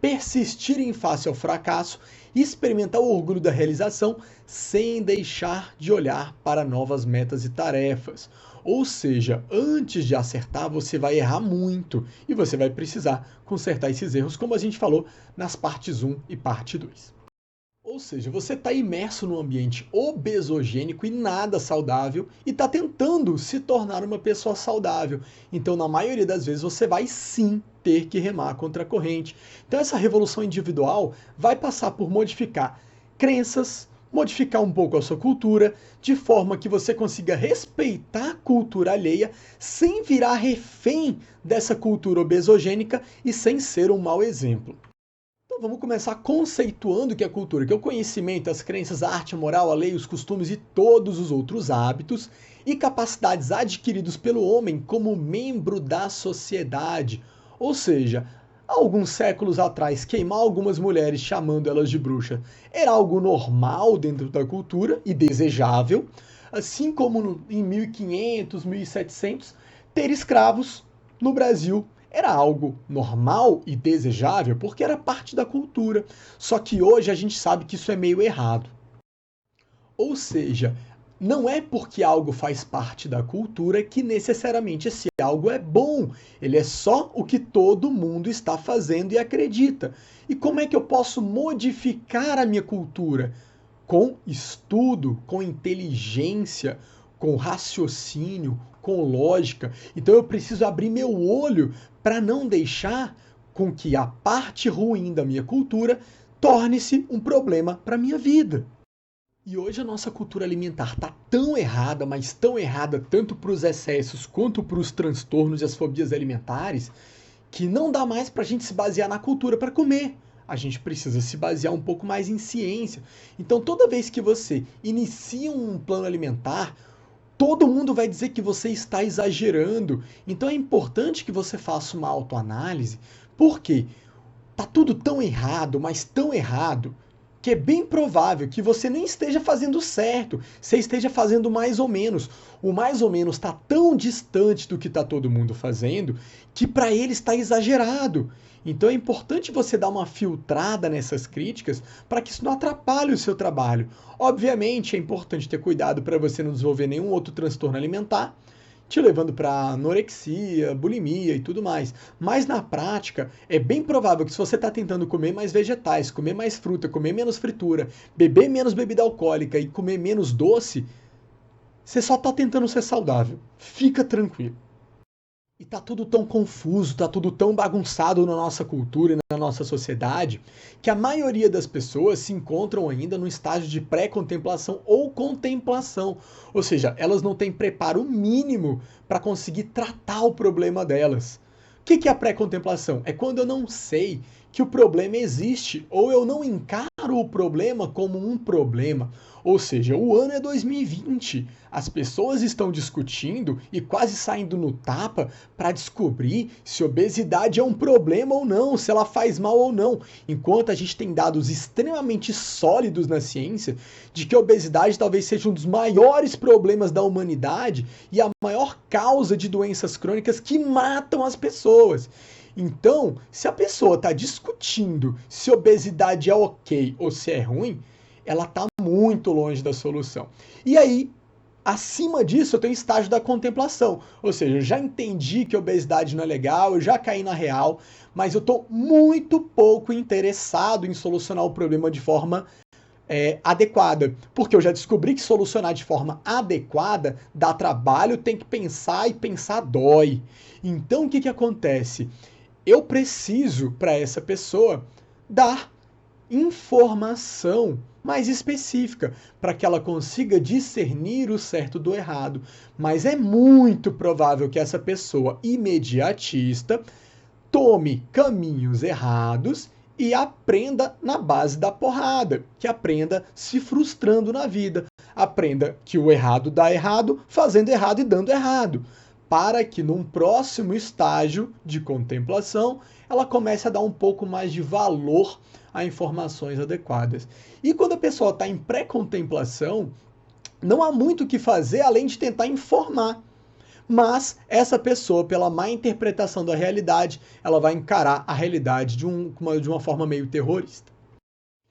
persistir em face ao fracasso e experimentar o orgulho da realização sem deixar de olhar para novas metas e tarefas. Ou seja, antes de acertar, você vai errar muito e você vai precisar consertar esses erros, como a gente falou nas partes 1 e parte 2. Ou seja, você está imerso num ambiente obesogênico e nada saudável e está tentando se tornar uma pessoa saudável. Então, na maioria das vezes, você vai sim ter que remar contra a corrente. Então, essa revolução individual vai passar por modificar crenças, modificar um pouco a sua cultura, de forma que você consiga respeitar a cultura alheia sem virar refém dessa cultura obesogênica e sem ser um mau exemplo. Então vamos começar conceituando o que é cultura, que é o conhecimento, as crenças, a arte, a moral, a lei, os costumes e todos os outros hábitos e capacidades adquiridos pelo homem como membro da sociedade. Ou seja, há alguns séculos atrás, queimar algumas mulheres chamando elas de bruxa era algo normal dentro da cultura e desejável. assim como em 1500, 1700, ter escravos no Brasil era algo normal e desejável porque era parte da cultura. Só que hoje a gente sabe que isso é meio errado. Ou seja, não é porque algo faz parte da cultura que necessariamente esse algo é bom. Ele é só o que todo mundo está fazendo e acredita. E como é que eu posso modificar a minha cultura? Com estudo, com inteligência, com raciocínio, com lógica. Então eu preciso abrir meu olho para não deixar com que a parte ruim da minha cultura torne-se um problema para a minha vida. E hoje a nossa cultura alimentar está tão errada, mas tão errada tanto para os excessos quanto para os transtornos e as fobias alimentares, que não dá mais para a gente se basear na cultura para comer. A gente precisa se basear um pouco mais em ciência. Então toda vez que você inicia um plano alimentar, todo mundo vai dizer que você está exagerando. Então é importante que você faça uma autoanálise, porque tá tudo tão errado, mas tão errado, que é bem provável que você nem esteja fazendo certo, você esteja fazendo mais ou menos. O mais ou menos está tão distante do que está todo mundo fazendo, que para ele está exagerado. Então é importante você dar uma filtrada nessas críticas para que isso não atrapalhe o seu trabalho. Obviamente é importante ter cuidado para você não desenvolver nenhum outro transtorno alimentar, te levando para anorexia, bulimia e tudo mais. Mas na prática, é bem provável que se você está tentando comer mais vegetais, comer mais fruta, comer menos fritura, beber menos bebida alcoólica e comer menos doce, você só está tentando ser saudável. Fica tranquilo. E tá tudo tão confuso, tá tudo tão bagunçado na nossa cultura e na nossa sociedade, que a maioria das pessoas se encontram ainda no estágio de pré-contemplação ou contemplação. Ou seja, elas não têm preparo mínimo para conseguir tratar o problema delas. O que é a pré-contemplação? É quando eu não sei que o problema existe ou eu não encaro o problema como um problema. Ou seja, o ano é 2020. As pessoas estão discutindo e quase saindo no tapa para descobrir se obesidade é um problema ou não, se ela faz mal ou não. Enquanto a gente tem dados extremamente sólidos na ciência de que a obesidade talvez seja um dos maiores problemas da humanidade e a maior causa de doenças crônicas que matam as pessoas. Então, se a pessoa está discutindo se obesidade é ok ou se é ruim, ela está muito longe da solução. E aí, acima disso, eu tenho o estágio da contemplação. Ou seja, eu já entendi que a obesidade não é legal, eu já caí na real, mas eu estou muito pouco interessado em solucionar o problema de forma adequada. Porque eu já descobri que solucionar de forma adequada dá trabalho, tem que pensar e pensar dói. Então, o que acontece? Eu preciso, para essa pessoa, dar informação mais específica para que ela consiga discernir o certo do errado. Mas é muito provável que essa pessoa imediatista tome caminhos errados e aprenda na base da porrada, que aprenda se frustrando na vida, aprenda que o errado dá errado, fazendo errado e dando errado, para que num próximo estágio de contemplação ela comece a dar um pouco mais de valor a informações adequadas. E quando a pessoa está em pré-contemplação, não há muito o que fazer além de tentar informar. Mas essa pessoa, pela má interpretação da realidade, ela vai encarar a realidade de uma forma meio terrorista.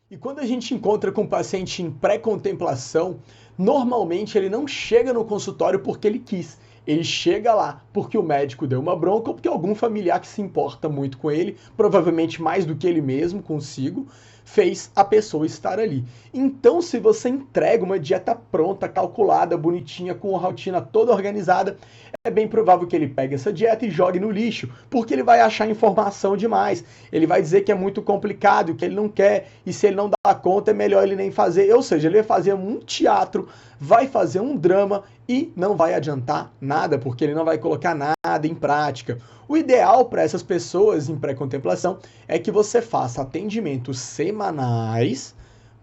E quando a gente encontra com um paciente em pré-contemplação, normalmente ele não chega no consultório porque ele quis. Ele chega lá porque o médico deu uma bronca ou porque algum familiar que se importa muito com ele, provavelmente mais do que ele mesmo consigo, fez a pessoa estar ali. Então, se você entrega uma dieta pronta, calculada, bonitinha, com a rotina toda organizada, é bem provável que ele pegue essa dieta e jogue no lixo, porque ele vai achar informação demais. Ele vai dizer que é muito complicado, que ele não quer, e se ele não dá conta, é melhor ele nem fazer. Ou seja, ele vai fazer um teatro, vai fazer um drama e não vai adiantar nada, porque ele não vai colocar nada em prática. O ideal para essas pessoas em pré-contemplação é que você faça atendimentos semanais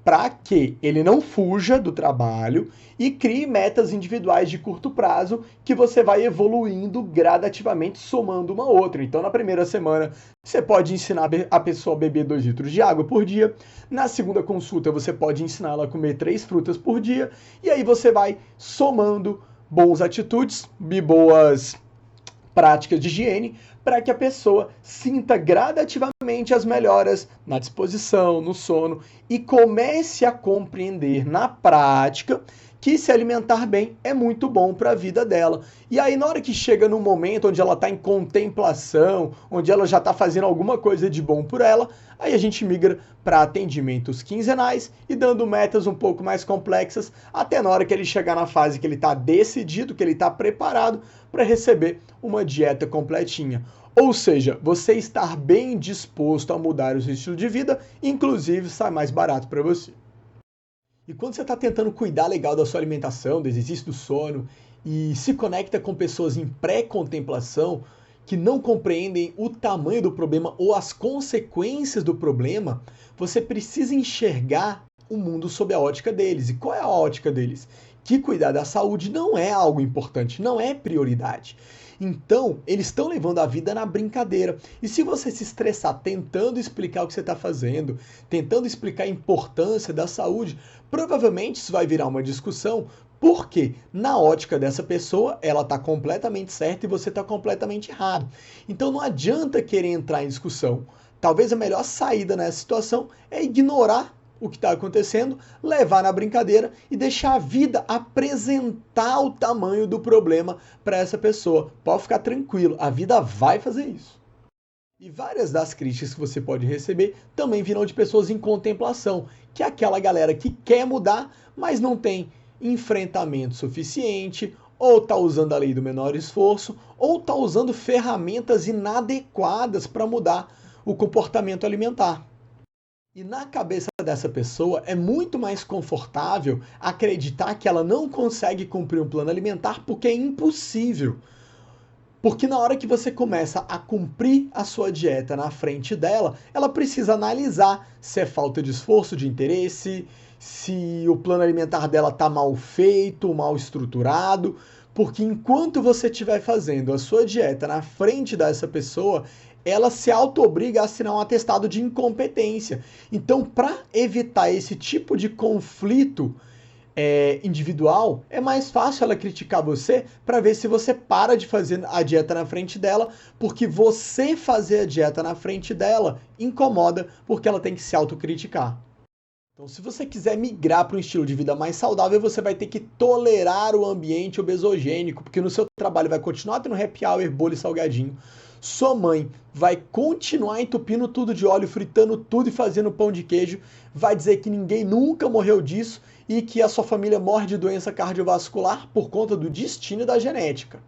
para que ele não fuja do trabalho e crie metas individuais de curto prazo que você vai evoluindo gradativamente, somando uma outra. Então, na primeira semana, você pode ensinar a pessoa a beber 2 litros de água por dia. Na segunda consulta, você pode ensinar ela a comer 3 frutas por dia. E aí você vai somando boas atitudes e boas práticas de higiene para que a pessoa sinta gradativamente as melhoras na disposição, no sono e comece a compreender na prática que se alimentar bem é muito bom para a vida dela. E aí, na hora que chega num momento onde ela está em contemplação, onde ela já está fazendo alguma coisa de bom por ela, aí a gente migra para atendimentos quinzenais e dando metas um pouco mais complexas, até na hora que ele chegar na fase que ele está decidido, que ele está preparado para receber uma dieta completinha. Ou seja, você estar bem disposto a mudar o seu estilo de vida, inclusive sai mais barato para você. E quando você está tentando cuidar legal da sua alimentação, do exercício do sono e se conecta com pessoas em pré-contemplação que não compreendem o tamanho do problema ou as consequências do problema, você precisa enxergar o mundo sob a ótica deles. E qual é a ótica deles? Que cuidar da saúde não é algo importante, não é prioridade. Então, eles estão levando a vida na brincadeira. E se você se estressar tentando explicar o que você está fazendo, tentando explicar a importância da saúde, provavelmente isso vai virar uma discussão, porque na ótica dessa pessoa, ela está completamente certa e você está completamente errado. Então, não adianta querer entrar em discussão. Talvez a melhor saída nessa situação é ignorar o que está acontecendo, levar na brincadeira e deixar a vida apresentar o tamanho do problema para essa pessoa. Pode ficar tranquilo, a vida vai fazer isso. E várias das críticas que você pode receber também virão de pessoas em contemplação, que é aquela galera que quer mudar, mas não tem enfrentamento suficiente, ou está usando a lei do menor esforço, ou está usando ferramentas inadequadas para mudar o comportamento alimentar. E na cabeça dessa pessoa é muito mais confortável acreditar que ela não consegue cumprir um plano alimentar porque é impossível. Porque na hora que você começa a cumprir a sua dieta na frente dela, ela precisa analisar se é falta de esforço, de interesse, se o plano alimentar dela está mal feito, mal estruturado. Porque enquanto você estiver fazendo a sua dieta na frente dessa pessoa, ela se auto-obriga a assinar um atestado de incompetência. Então, para evitar esse tipo de conflito individual, é mais fácil ela criticar você para ver se você para de fazer a dieta na frente dela, porque você fazer a dieta na frente dela incomoda, porque ela tem que se autocriticar. Então, se você quiser migrar para um estilo de vida mais saudável, você vai ter que tolerar o ambiente obesogênico, porque no seu trabalho vai continuar tendo happy hour, bolo e salgadinho. Sua mãe vai continuar entupindo tudo de óleo, fritando tudo e fazendo pão de queijo. Vai dizer que ninguém nunca morreu disso e que a sua família morre de doença cardiovascular por conta do destino e da genética.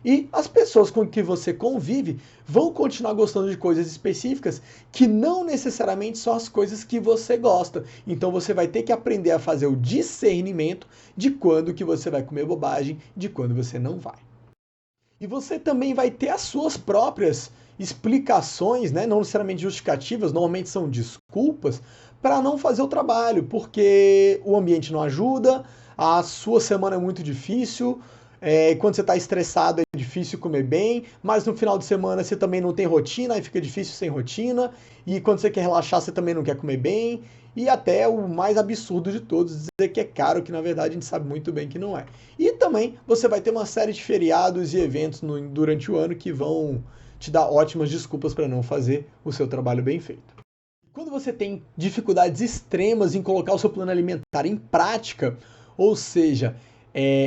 E as pessoas com que você convive vão continuar gostando de coisas específicas que não necessariamente são as coisas que você gosta. Então você vai ter que aprender a fazer o discernimento de quando que você vai comer bobagem, de quando você não vai. E você também vai ter as suas próprias explicações, né? Não necessariamente justificativas, normalmente são desculpas, para não fazer o trabalho, porque o ambiente não ajuda, a sua semana é muito difícil, quando você está estressado é difícil comer bem, mas no final de semana você também não tem rotina, aí fica difícil sem rotina, e quando você quer relaxar você também não quer comer bem, e até o mais absurdo de todos, dizer que é caro, que na verdade a gente sabe muito bem que não é. E também você vai ter uma série de feriados e eventos durante o ano que vão te dar ótimas desculpas para não fazer o seu trabalho bem feito. Quando você tem dificuldades extremas em colocar o seu plano alimentar em prática, ou seja,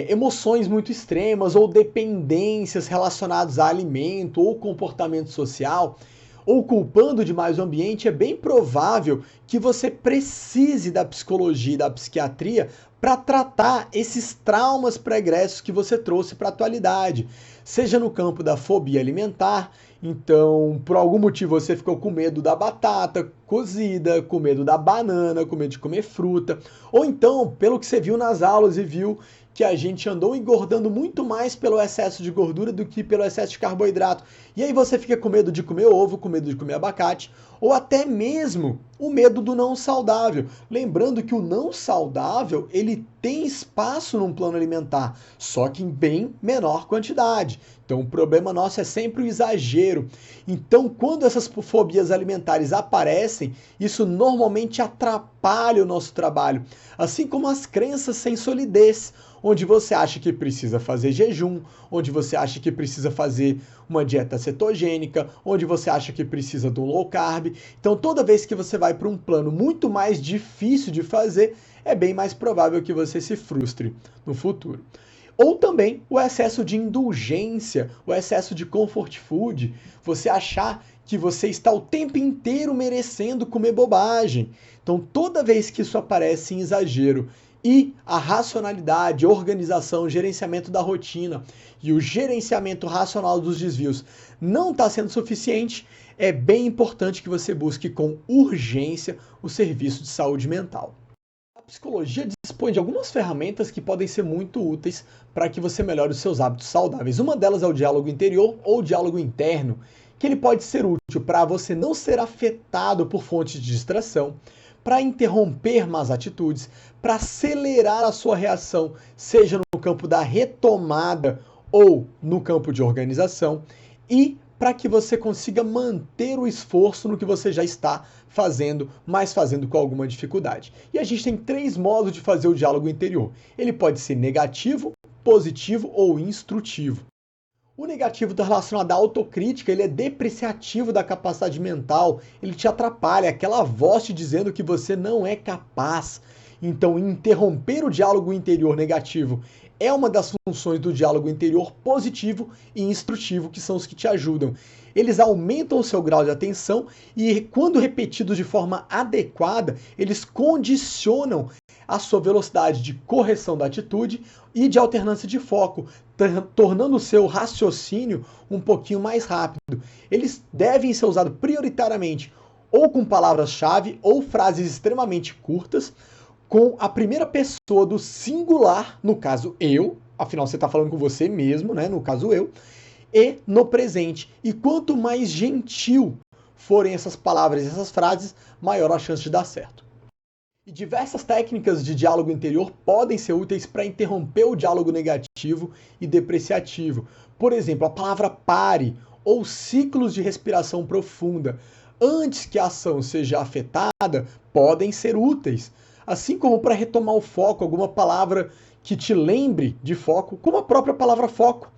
emoções muito extremas ou dependências relacionadas a alimento ou comportamento social, ou culpando demais o ambiente, é bem provável que você precise da psicologia e da psiquiatria para tratar esses traumas pregressos que você trouxe para a atualidade. Seja no campo da fobia alimentar, então por algum motivo você ficou com medo da batata cozida, com medo da banana, com medo de comer fruta, ou então pelo que você viu nas aulas e viu que a gente andou engordando muito mais pelo excesso de gordura do que pelo excesso de carboidrato. E aí você fica com medo de comer ovo, com medo de comer abacate, ou até mesmo o medo do não saudável. Lembrando que o não saudável, ele tem espaço num plano alimentar, só que em bem menor quantidade. Então o problema nosso é sempre o exagero. Então quando essas fobias alimentares aparecem, isso normalmente atrapalha o nosso trabalho. Assim como as crenças sem solidez, onde você acha que precisa fazer jejum, onde você acha que precisa fazer uma dieta cetogênica, onde você acha que precisa do low carb. Então toda vez que você vai para um plano muito mais difícil de fazer, é bem mais provável que você se frustre no futuro. Ou também o excesso de indulgência, o excesso de comfort food, você achar que você está o tempo inteiro merecendo comer bobagem. Então toda vez que isso aparece em exagero e a racionalidade, organização, gerenciamento da rotina e o gerenciamento racional dos desvios não está sendo suficiente, é bem importante que você busque com urgência o serviço de saúde mental. A psicologia dispõe de algumas ferramentas que podem ser muito úteis para que você melhore os seus hábitos saudáveis. Uma delas é o diálogo interior ou diálogo interno, que ele pode ser útil para você não ser afetado por fontes de distração, para interromper más atitudes, para acelerar a sua reação, seja no campo da retomada ou no campo de organização, e para que você consiga manter o esforço no que você já está fazendo, mas fazendo com alguma dificuldade. E a gente tem 3 modos de fazer o diálogo interior. Ele pode ser negativo, positivo ou instrutivo. O negativo está relacionado à autocrítica, ele é depreciativo da capacidade mental, ele te atrapalha, aquela voz te dizendo que você não é capaz. Então, interromper o diálogo interior negativo é uma das funções do diálogo interior positivo e instrutivo, que são os que te ajudam. Eles aumentam o seu grau de atenção e, quando repetidos de forma adequada, eles condicionam a sua velocidade de correção da atitude e de alternância de foco, tornando o seu raciocínio um pouquinho mais rápido. Eles devem ser usados prioritariamente ou com palavras-chave ou frases extremamente curtas, com a primeira pessoa do singular, no caso eu, afinal você está falando com você mesmo, né? No caso eu, e no presente. E quanto mais gentil forem essas palavras e essas frases, maior a chance de dar certo. E diversas técnicas de diálogo interior podem ser úteis para interromper o diálogo negativo e depreciativo. Por exemplo, a palavra pare ou ciclos de respiração profunda, antes que a ação seja afetada, podem ser úteis. Assim como para retomar o foco, alguma palavra que te lembre de foco, como a própria palavra foco.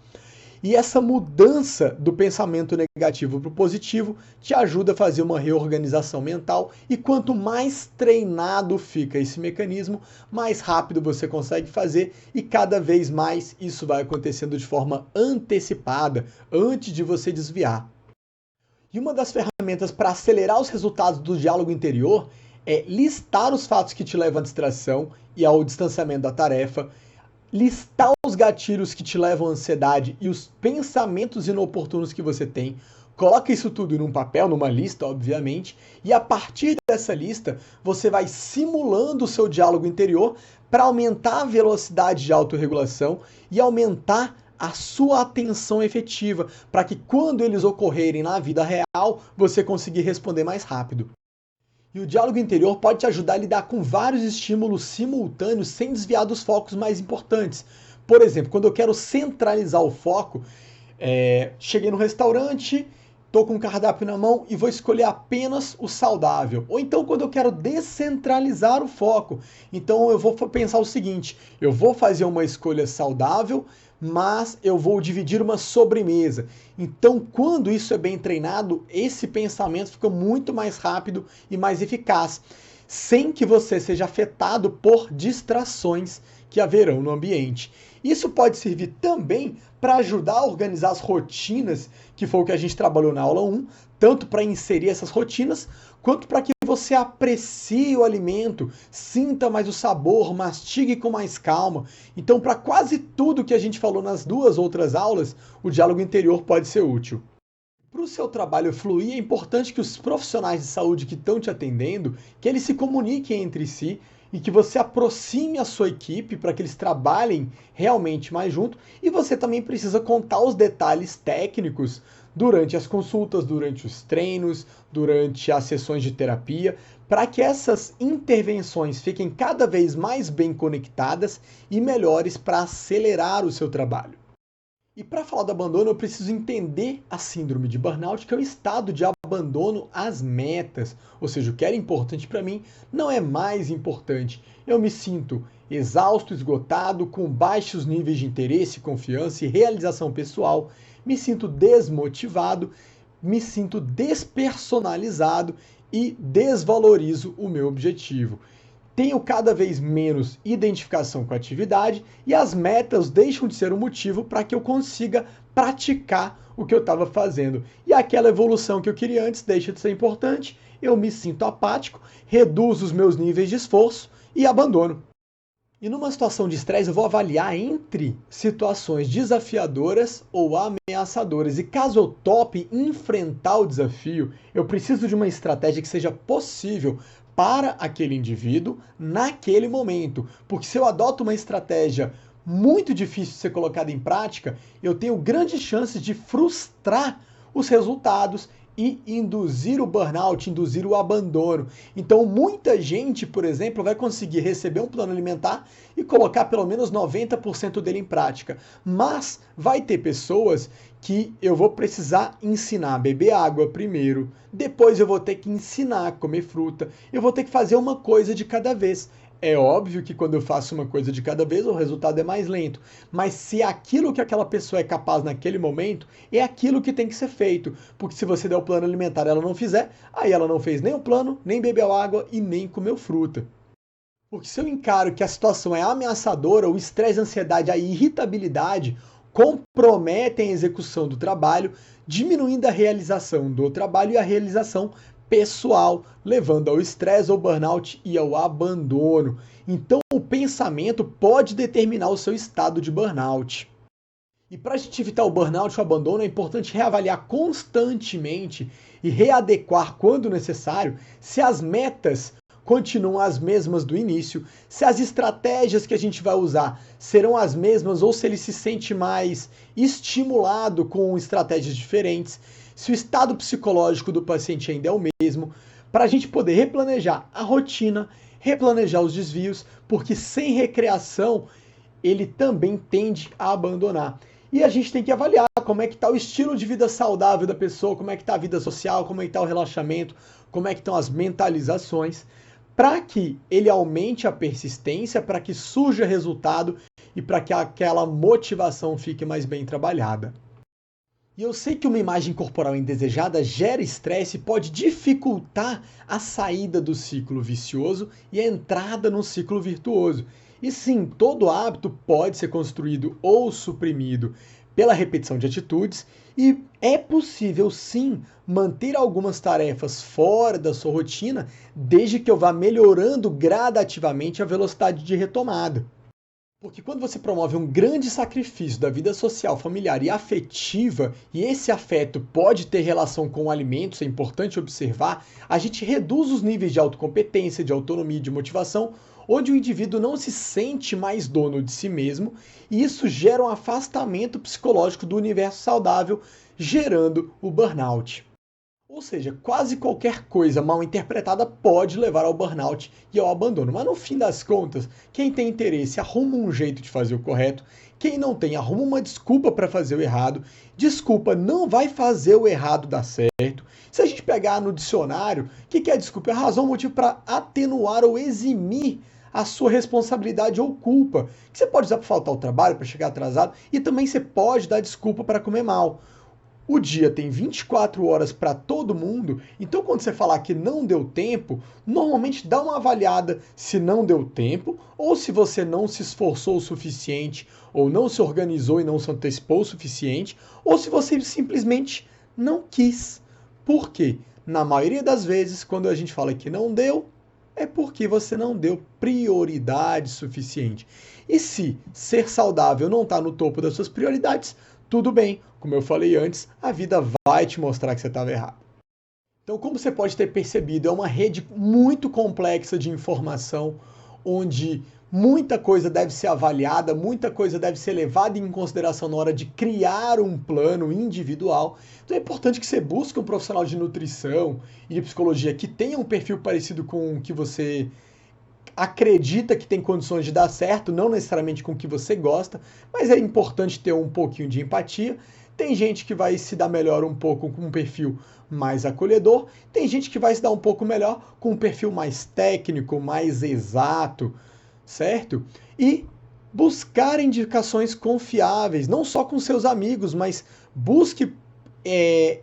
E essa mudança do pensamento negativo para o positivo te ajuda a fazer uma reorganização mental, e quanto mais treinado fica esse mecanismo, mais rápido você consegue fazer, e cada vez mais isso vai acontecendo de forma antecipada, antes de você desviar. E uma das ferramentas para acelerar os resultados do diálogo interior é listar os fatos que te levam à distração e ao distanciamento da tarefa, listar os gatilhos que te levam à ansiedade e os pensamentos inoportunos que você tem. Coloca isso tudo num papel, numa lista, obviamente, e a partir dessa lista você vai simulando o seu diálogo interior para aumentar a velocidade de autorregulação e aumentar a sua atenção efetiva, para que quando eles ocorrerem na vida real, você consiga responder mais rápido. E o diálogo interior pode te ajudar a lidar com vários estímulos simultâneos sem desviar dos focos mais importantes. Por exemplo, quando eu quero centralizar o foco, cheguei no restaurante, estou com o cardápio na mão e vou escolher apenas o saudável. Ou então quando eu quero descentralizar o foco, então eu vou pensar o seguinte: eu vou fazer uma escolha saudável, mas eu vou dividir uma sobremesa. Então, quando isso é bem treinado, esse pensamento fica muito mais rápido e mais eficaz, sem que você seja afetado por distrações que haverão no ambiente. Isso pode servir também para ajudar a organizar as rotinas, que foi o que a gente trabalhou na aula 1, tanto para inserir essas rotinas, quanto para que você aprecie o alimento, sinta mais o sabor, mastigue com mais calma. Então, para quase tudo que a gente falou nas 2 outras aulas, o diálogo interior pode ser útil. Para o seu trabalho fluir, é importante que os profissionais de saúde que estão te atendendo, que eles se comuniquem entre si e que você aproxime a sua equipe para que eles trabalhem realmente mais junto. E você também precisa contar os detalhes técnicos durante as consultas, durante os treinos, durante as sessões de terapia, para que essas intervenções fiquem cada vez mais bem conectadas e melhores para acelerar o seu trabalho. E para falar do abandono, eu preciso entender a síndrome de burnout, que é um estado de abandono às metas. Ou seja, o que era importante para mim não é mais importante. Eu me sinto exausto, esgotado, com baixos níveis de interesse, confiança e realização pessoal. Me sinto desmotivado, me sinto despersonalizado e desvalorizo o meu objetivo. Tenho cada vez menos identificação com a atividade e as metas deixam de ser um motivo para que eu consiga praticar o que eu estava fazendo. E aquela evolução que eu queria antes deixa de ser importante, eu me sinto apático, reduzo os meus níveis de esforço e abandono. E numa situação de estresse eu vou avaliar entre situações desafiadoras ou ameaçadoras. E caso eu tope enfrentar o desafio, eu preciso de uma estratégia que seja possível para aquele indivíduo naquele momento. Porque se eu adoto uma estratégia muito difícil de ser colocada em prática, eu tenho grandes chances de frustrar os resultados e induzir o burnout, induzir o abandono. Então, muita gente, por exemplo, vai conseguir receber um plano alimentar e colocar pelo menos 90% dele em prática. Mas vai ter pessoas que eu vou precisar ensinar a beber água primeiro, depois eu vou ter que ensinar a comer fruta, eu vou ter que fazer uma coisa de cada vez. É óbvio que quando eu faço uma coisa de cada vez, o resultado é mais lento. Mas se aquilo que aquela pessoa é capaz naquele momento, é aquilo que tem que ser feito. Porque se você der o plano alimentar e ela não fizer, aí ela não fez nem o plano, nem bebeu água e nem comeu fruta. Porque se eu encaro que a situação é ameaçadora, o estresse, a ansiedade, a irritabilidade comprometem a execução do trabalho, diminuindo a realização do trabalho e a realização pessoal, levando ao estresse, ao burnout e ao abandono. Então, o pensamento pode determinar o seu estado de burnout. E para a gente evitar o burnout e o abandono, é importante reavaliar constantemente e readequar, quando necessário, se as metas continuam as mesmas do início, se as estratégias que a gente vai usar serão as mesmas ou se ele se sente mais estimulado com estratégias diferentes, se o estado psicológico do paciente ainda é o mesmo, para a gente poder replanejar a rotina, replanejar os desvios, porque sem recreação ele também tende a abandonar. E a gente tem que avaliar como é que está o estilo de vida saudável da pessoa, como é que está a vida social, como é que está o relaxamento, como é que estão as mentalizações, para que ele aumente a persistência, para que surja resultado e para que aquela motivação fique mais bem trabalhada. E eu sei que uma imagem corporal indesejada gera estresse e pode dificultar a saída do ciclo vicioso e a entrada no ciclo virtuoso. E sim, todo hábito pode ser construído ou suprimido pela repetição de atitudes e é possível sim manter algumas tarefas fora da sua rotina desde que eu vá melhorando gradativamente a velocidade de retomada. Porque quando você promove um grande sacrifício da vida social, familiar e afetiva, e esse afeto pode ter relação com alimentos, é importante observar, a gente reduz os níveis de autocompetência, de autonomia e de motivação, onde o indivíduo não se sente mais dono de si mesmo, e isso gera um afastamento psicológico do universo saudável, gerando o burnout. Ou seja, quase qualquer coisa mal interpretada pode levar ao burnout e ao abandono. Mas no fim das contas, quem tem interesse arruma um jeito de fazer o correto, quem não tem arruma uma desculpa para fazer o errado. Desculpa não vai fazer o errado dar certo. Se a gente pegar no dicionário, o que é desculpa? É a razão, motivo para atenuar ou eximir a sua responsabilidade ou culpa, que você pode usar para faltar ao trabalho, para chegar atrasado, e também você pode dar desculpa para comer mal. O dia tem 24 horas para todo mundo, então quando você falar que não deu tempo, normalmente dá uma avaliada se não deu tempo, ou se você não se esforçou o suficiente, ou não se organizou e não se antecipou o suficiente, ou se você simplesmente não quis. Por quê? Na maioria das vezes, quando a gente fala que não deu, é porque você não deu prioridade suficiente. E se ser saudável não está no topo das suas prioridades, tudo bem, como eu falei antes, a vida vai te mostrar que você estava errado. Então, como você pode ter percebido, é uma rede muito complexa de informação, onde muita coisa deve ser avaliada, muita coisa deve ser levada em consideração na hora de criar um plano individual. Então é importante que você busque um profissional de nutrição e de psicologia que tenha um perfil parecido com o que você acredita que tem condições de dar certo, não necessariamente com o que você gosta, mas é importante ter um pouquinho de empatia. Tem gente que vai se dar melhor um pouco com um perfil mais acolhedor, tem gente que vai se dar um pouco melhor com um perfil mais técnico, mais exato, certo? E buscar indicações confiáveis, não só com seus amigos, mas busque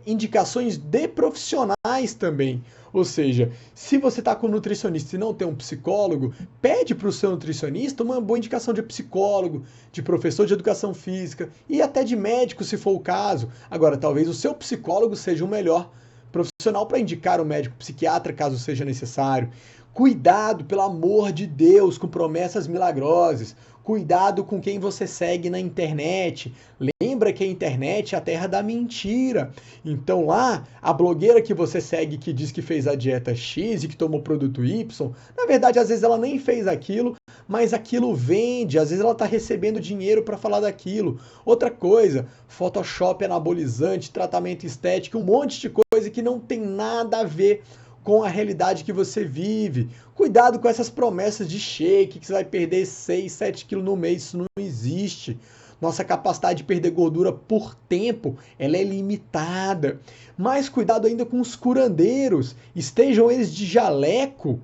indicações de profissionais também. Ou seja, se você está com um nutricionista e não tem um psicólogo, pede para o seu nutricionista uma boa indicação de psicólogo, de professor de educação física e até de médico, se for o caso. Agora, talvez o seu psicólogo seja o melhor profissional para indicar um médico psiquiatra, caso seja necessário. Cuidado, pelo amor de Deus, com promessas milagrosas. Cuidado com quem você segue na internet. Lembra que a internet é a terra da mentira. Então lá, a blogueira que você segue que diz que fez a dieta X e que tomou produto Y, na verdade, às vezes ela nem fez aquilo, mas aquilo vende. Às vezes ela está recebendo dinheiro para falar daquilo. Outra coisa, Photoshop anabolizante, tratamento estético, um monte de coisa que não tem nada a ver com a realidade que você vive. Cuidado com essas promessas de shake, que você vai perder 6, 7 quilos no mês, isso não existe. Nossa capacidade de perder gordura por tempo, ela é limitada. Mas cuidado ainda com os curandeiros, estejam eles de jaleco,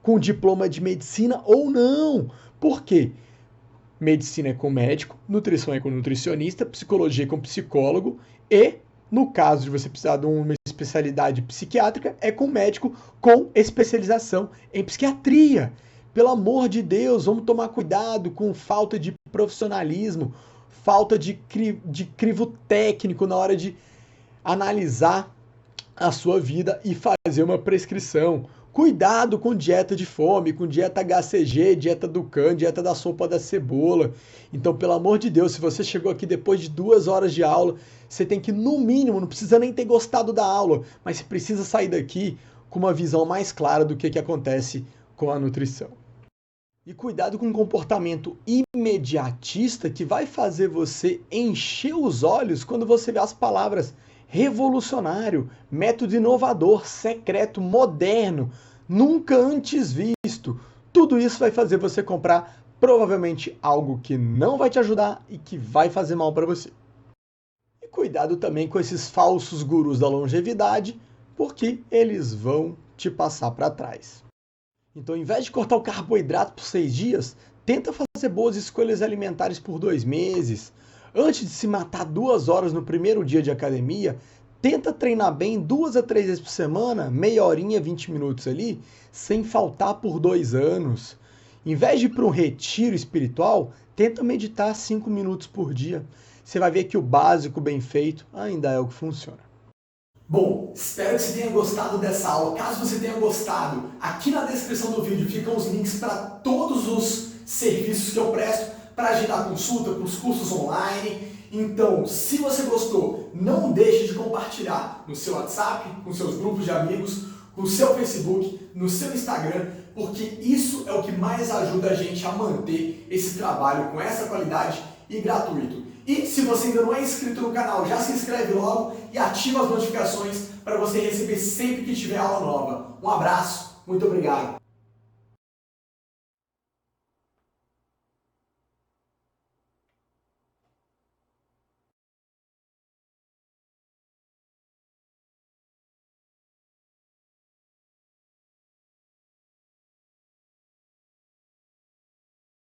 com diploma de medicina ou não. Por quê? Medicina é com médico, nutrição é com nutricionista, psicologia é com psicólogo e, no caso de você precisar de uma especialidade psiquiátrica, é com médico com especialização em psiquiatria. Pelo amor de Deus, vamos tomar cuidado com falta de profissionalismo, falta de crivo técnico na hora de analisar a sua vida e fazer uma prescrição. Cuidado com dieta de fome, com dieta HCG, dieta do Can, dieta da sopa da cebola. Então, pelo amor de Deus, se você chegou aqui depois de 2 horas de aula, você tem que, no mínimo, não precisa nem ter gostado da aula, mas você precisa sair daqui com uma visão mais clara do que acontece com a nutrição. E cuidado com um comportamento imediatista que vai fazer você encher os olhos quando você vê as palavras revolucionário, método inovador, secreto, moderno, nunca antes visto. Tudo isso vai fazer você comprar provavelmente algo que não vai te ajudar e que vai fazer mal para você. E cuidado também com esses falsos gurus da longevidade, porque eles vão te passar para trás. Então, ao invés de cortar o carboidrato por 6 dias, tenta fazer boas escolhas alimentares por 2 meses. Antes de se matar 2 horas no primeiro dia de academia, tenta treinar bem 2 a 3 vezes por semana, meia horinha, 20 minutos ali, sem faltar por 2 anos. Em vez de ir para um retiro espiritual, tenta meditar 5 minutos por dia. Você vai ver que o básico bem feito ainda é o que funciona. Bom, espero que você tenha gostado dessa aula. Caso você tenha gostado, aqui na descrição do vídeo ficam os links para todos os serviços que eu presto para agendar consulta, para os cursos online. Então, se você gostou, não deixe de compartilhar no seu WhatsApp, com seus grupos de amigos, no seu Facebook, no seu Instagram, porque isso é o que mais ajuda a gente a manter esse trabalho com essa qualidade e gratuito. E se você ainda não é inscrito no canal, já se inscreve logo e ativa as notificações para você receber sempre que tiver aula nova. Um abraço, muito obrigado!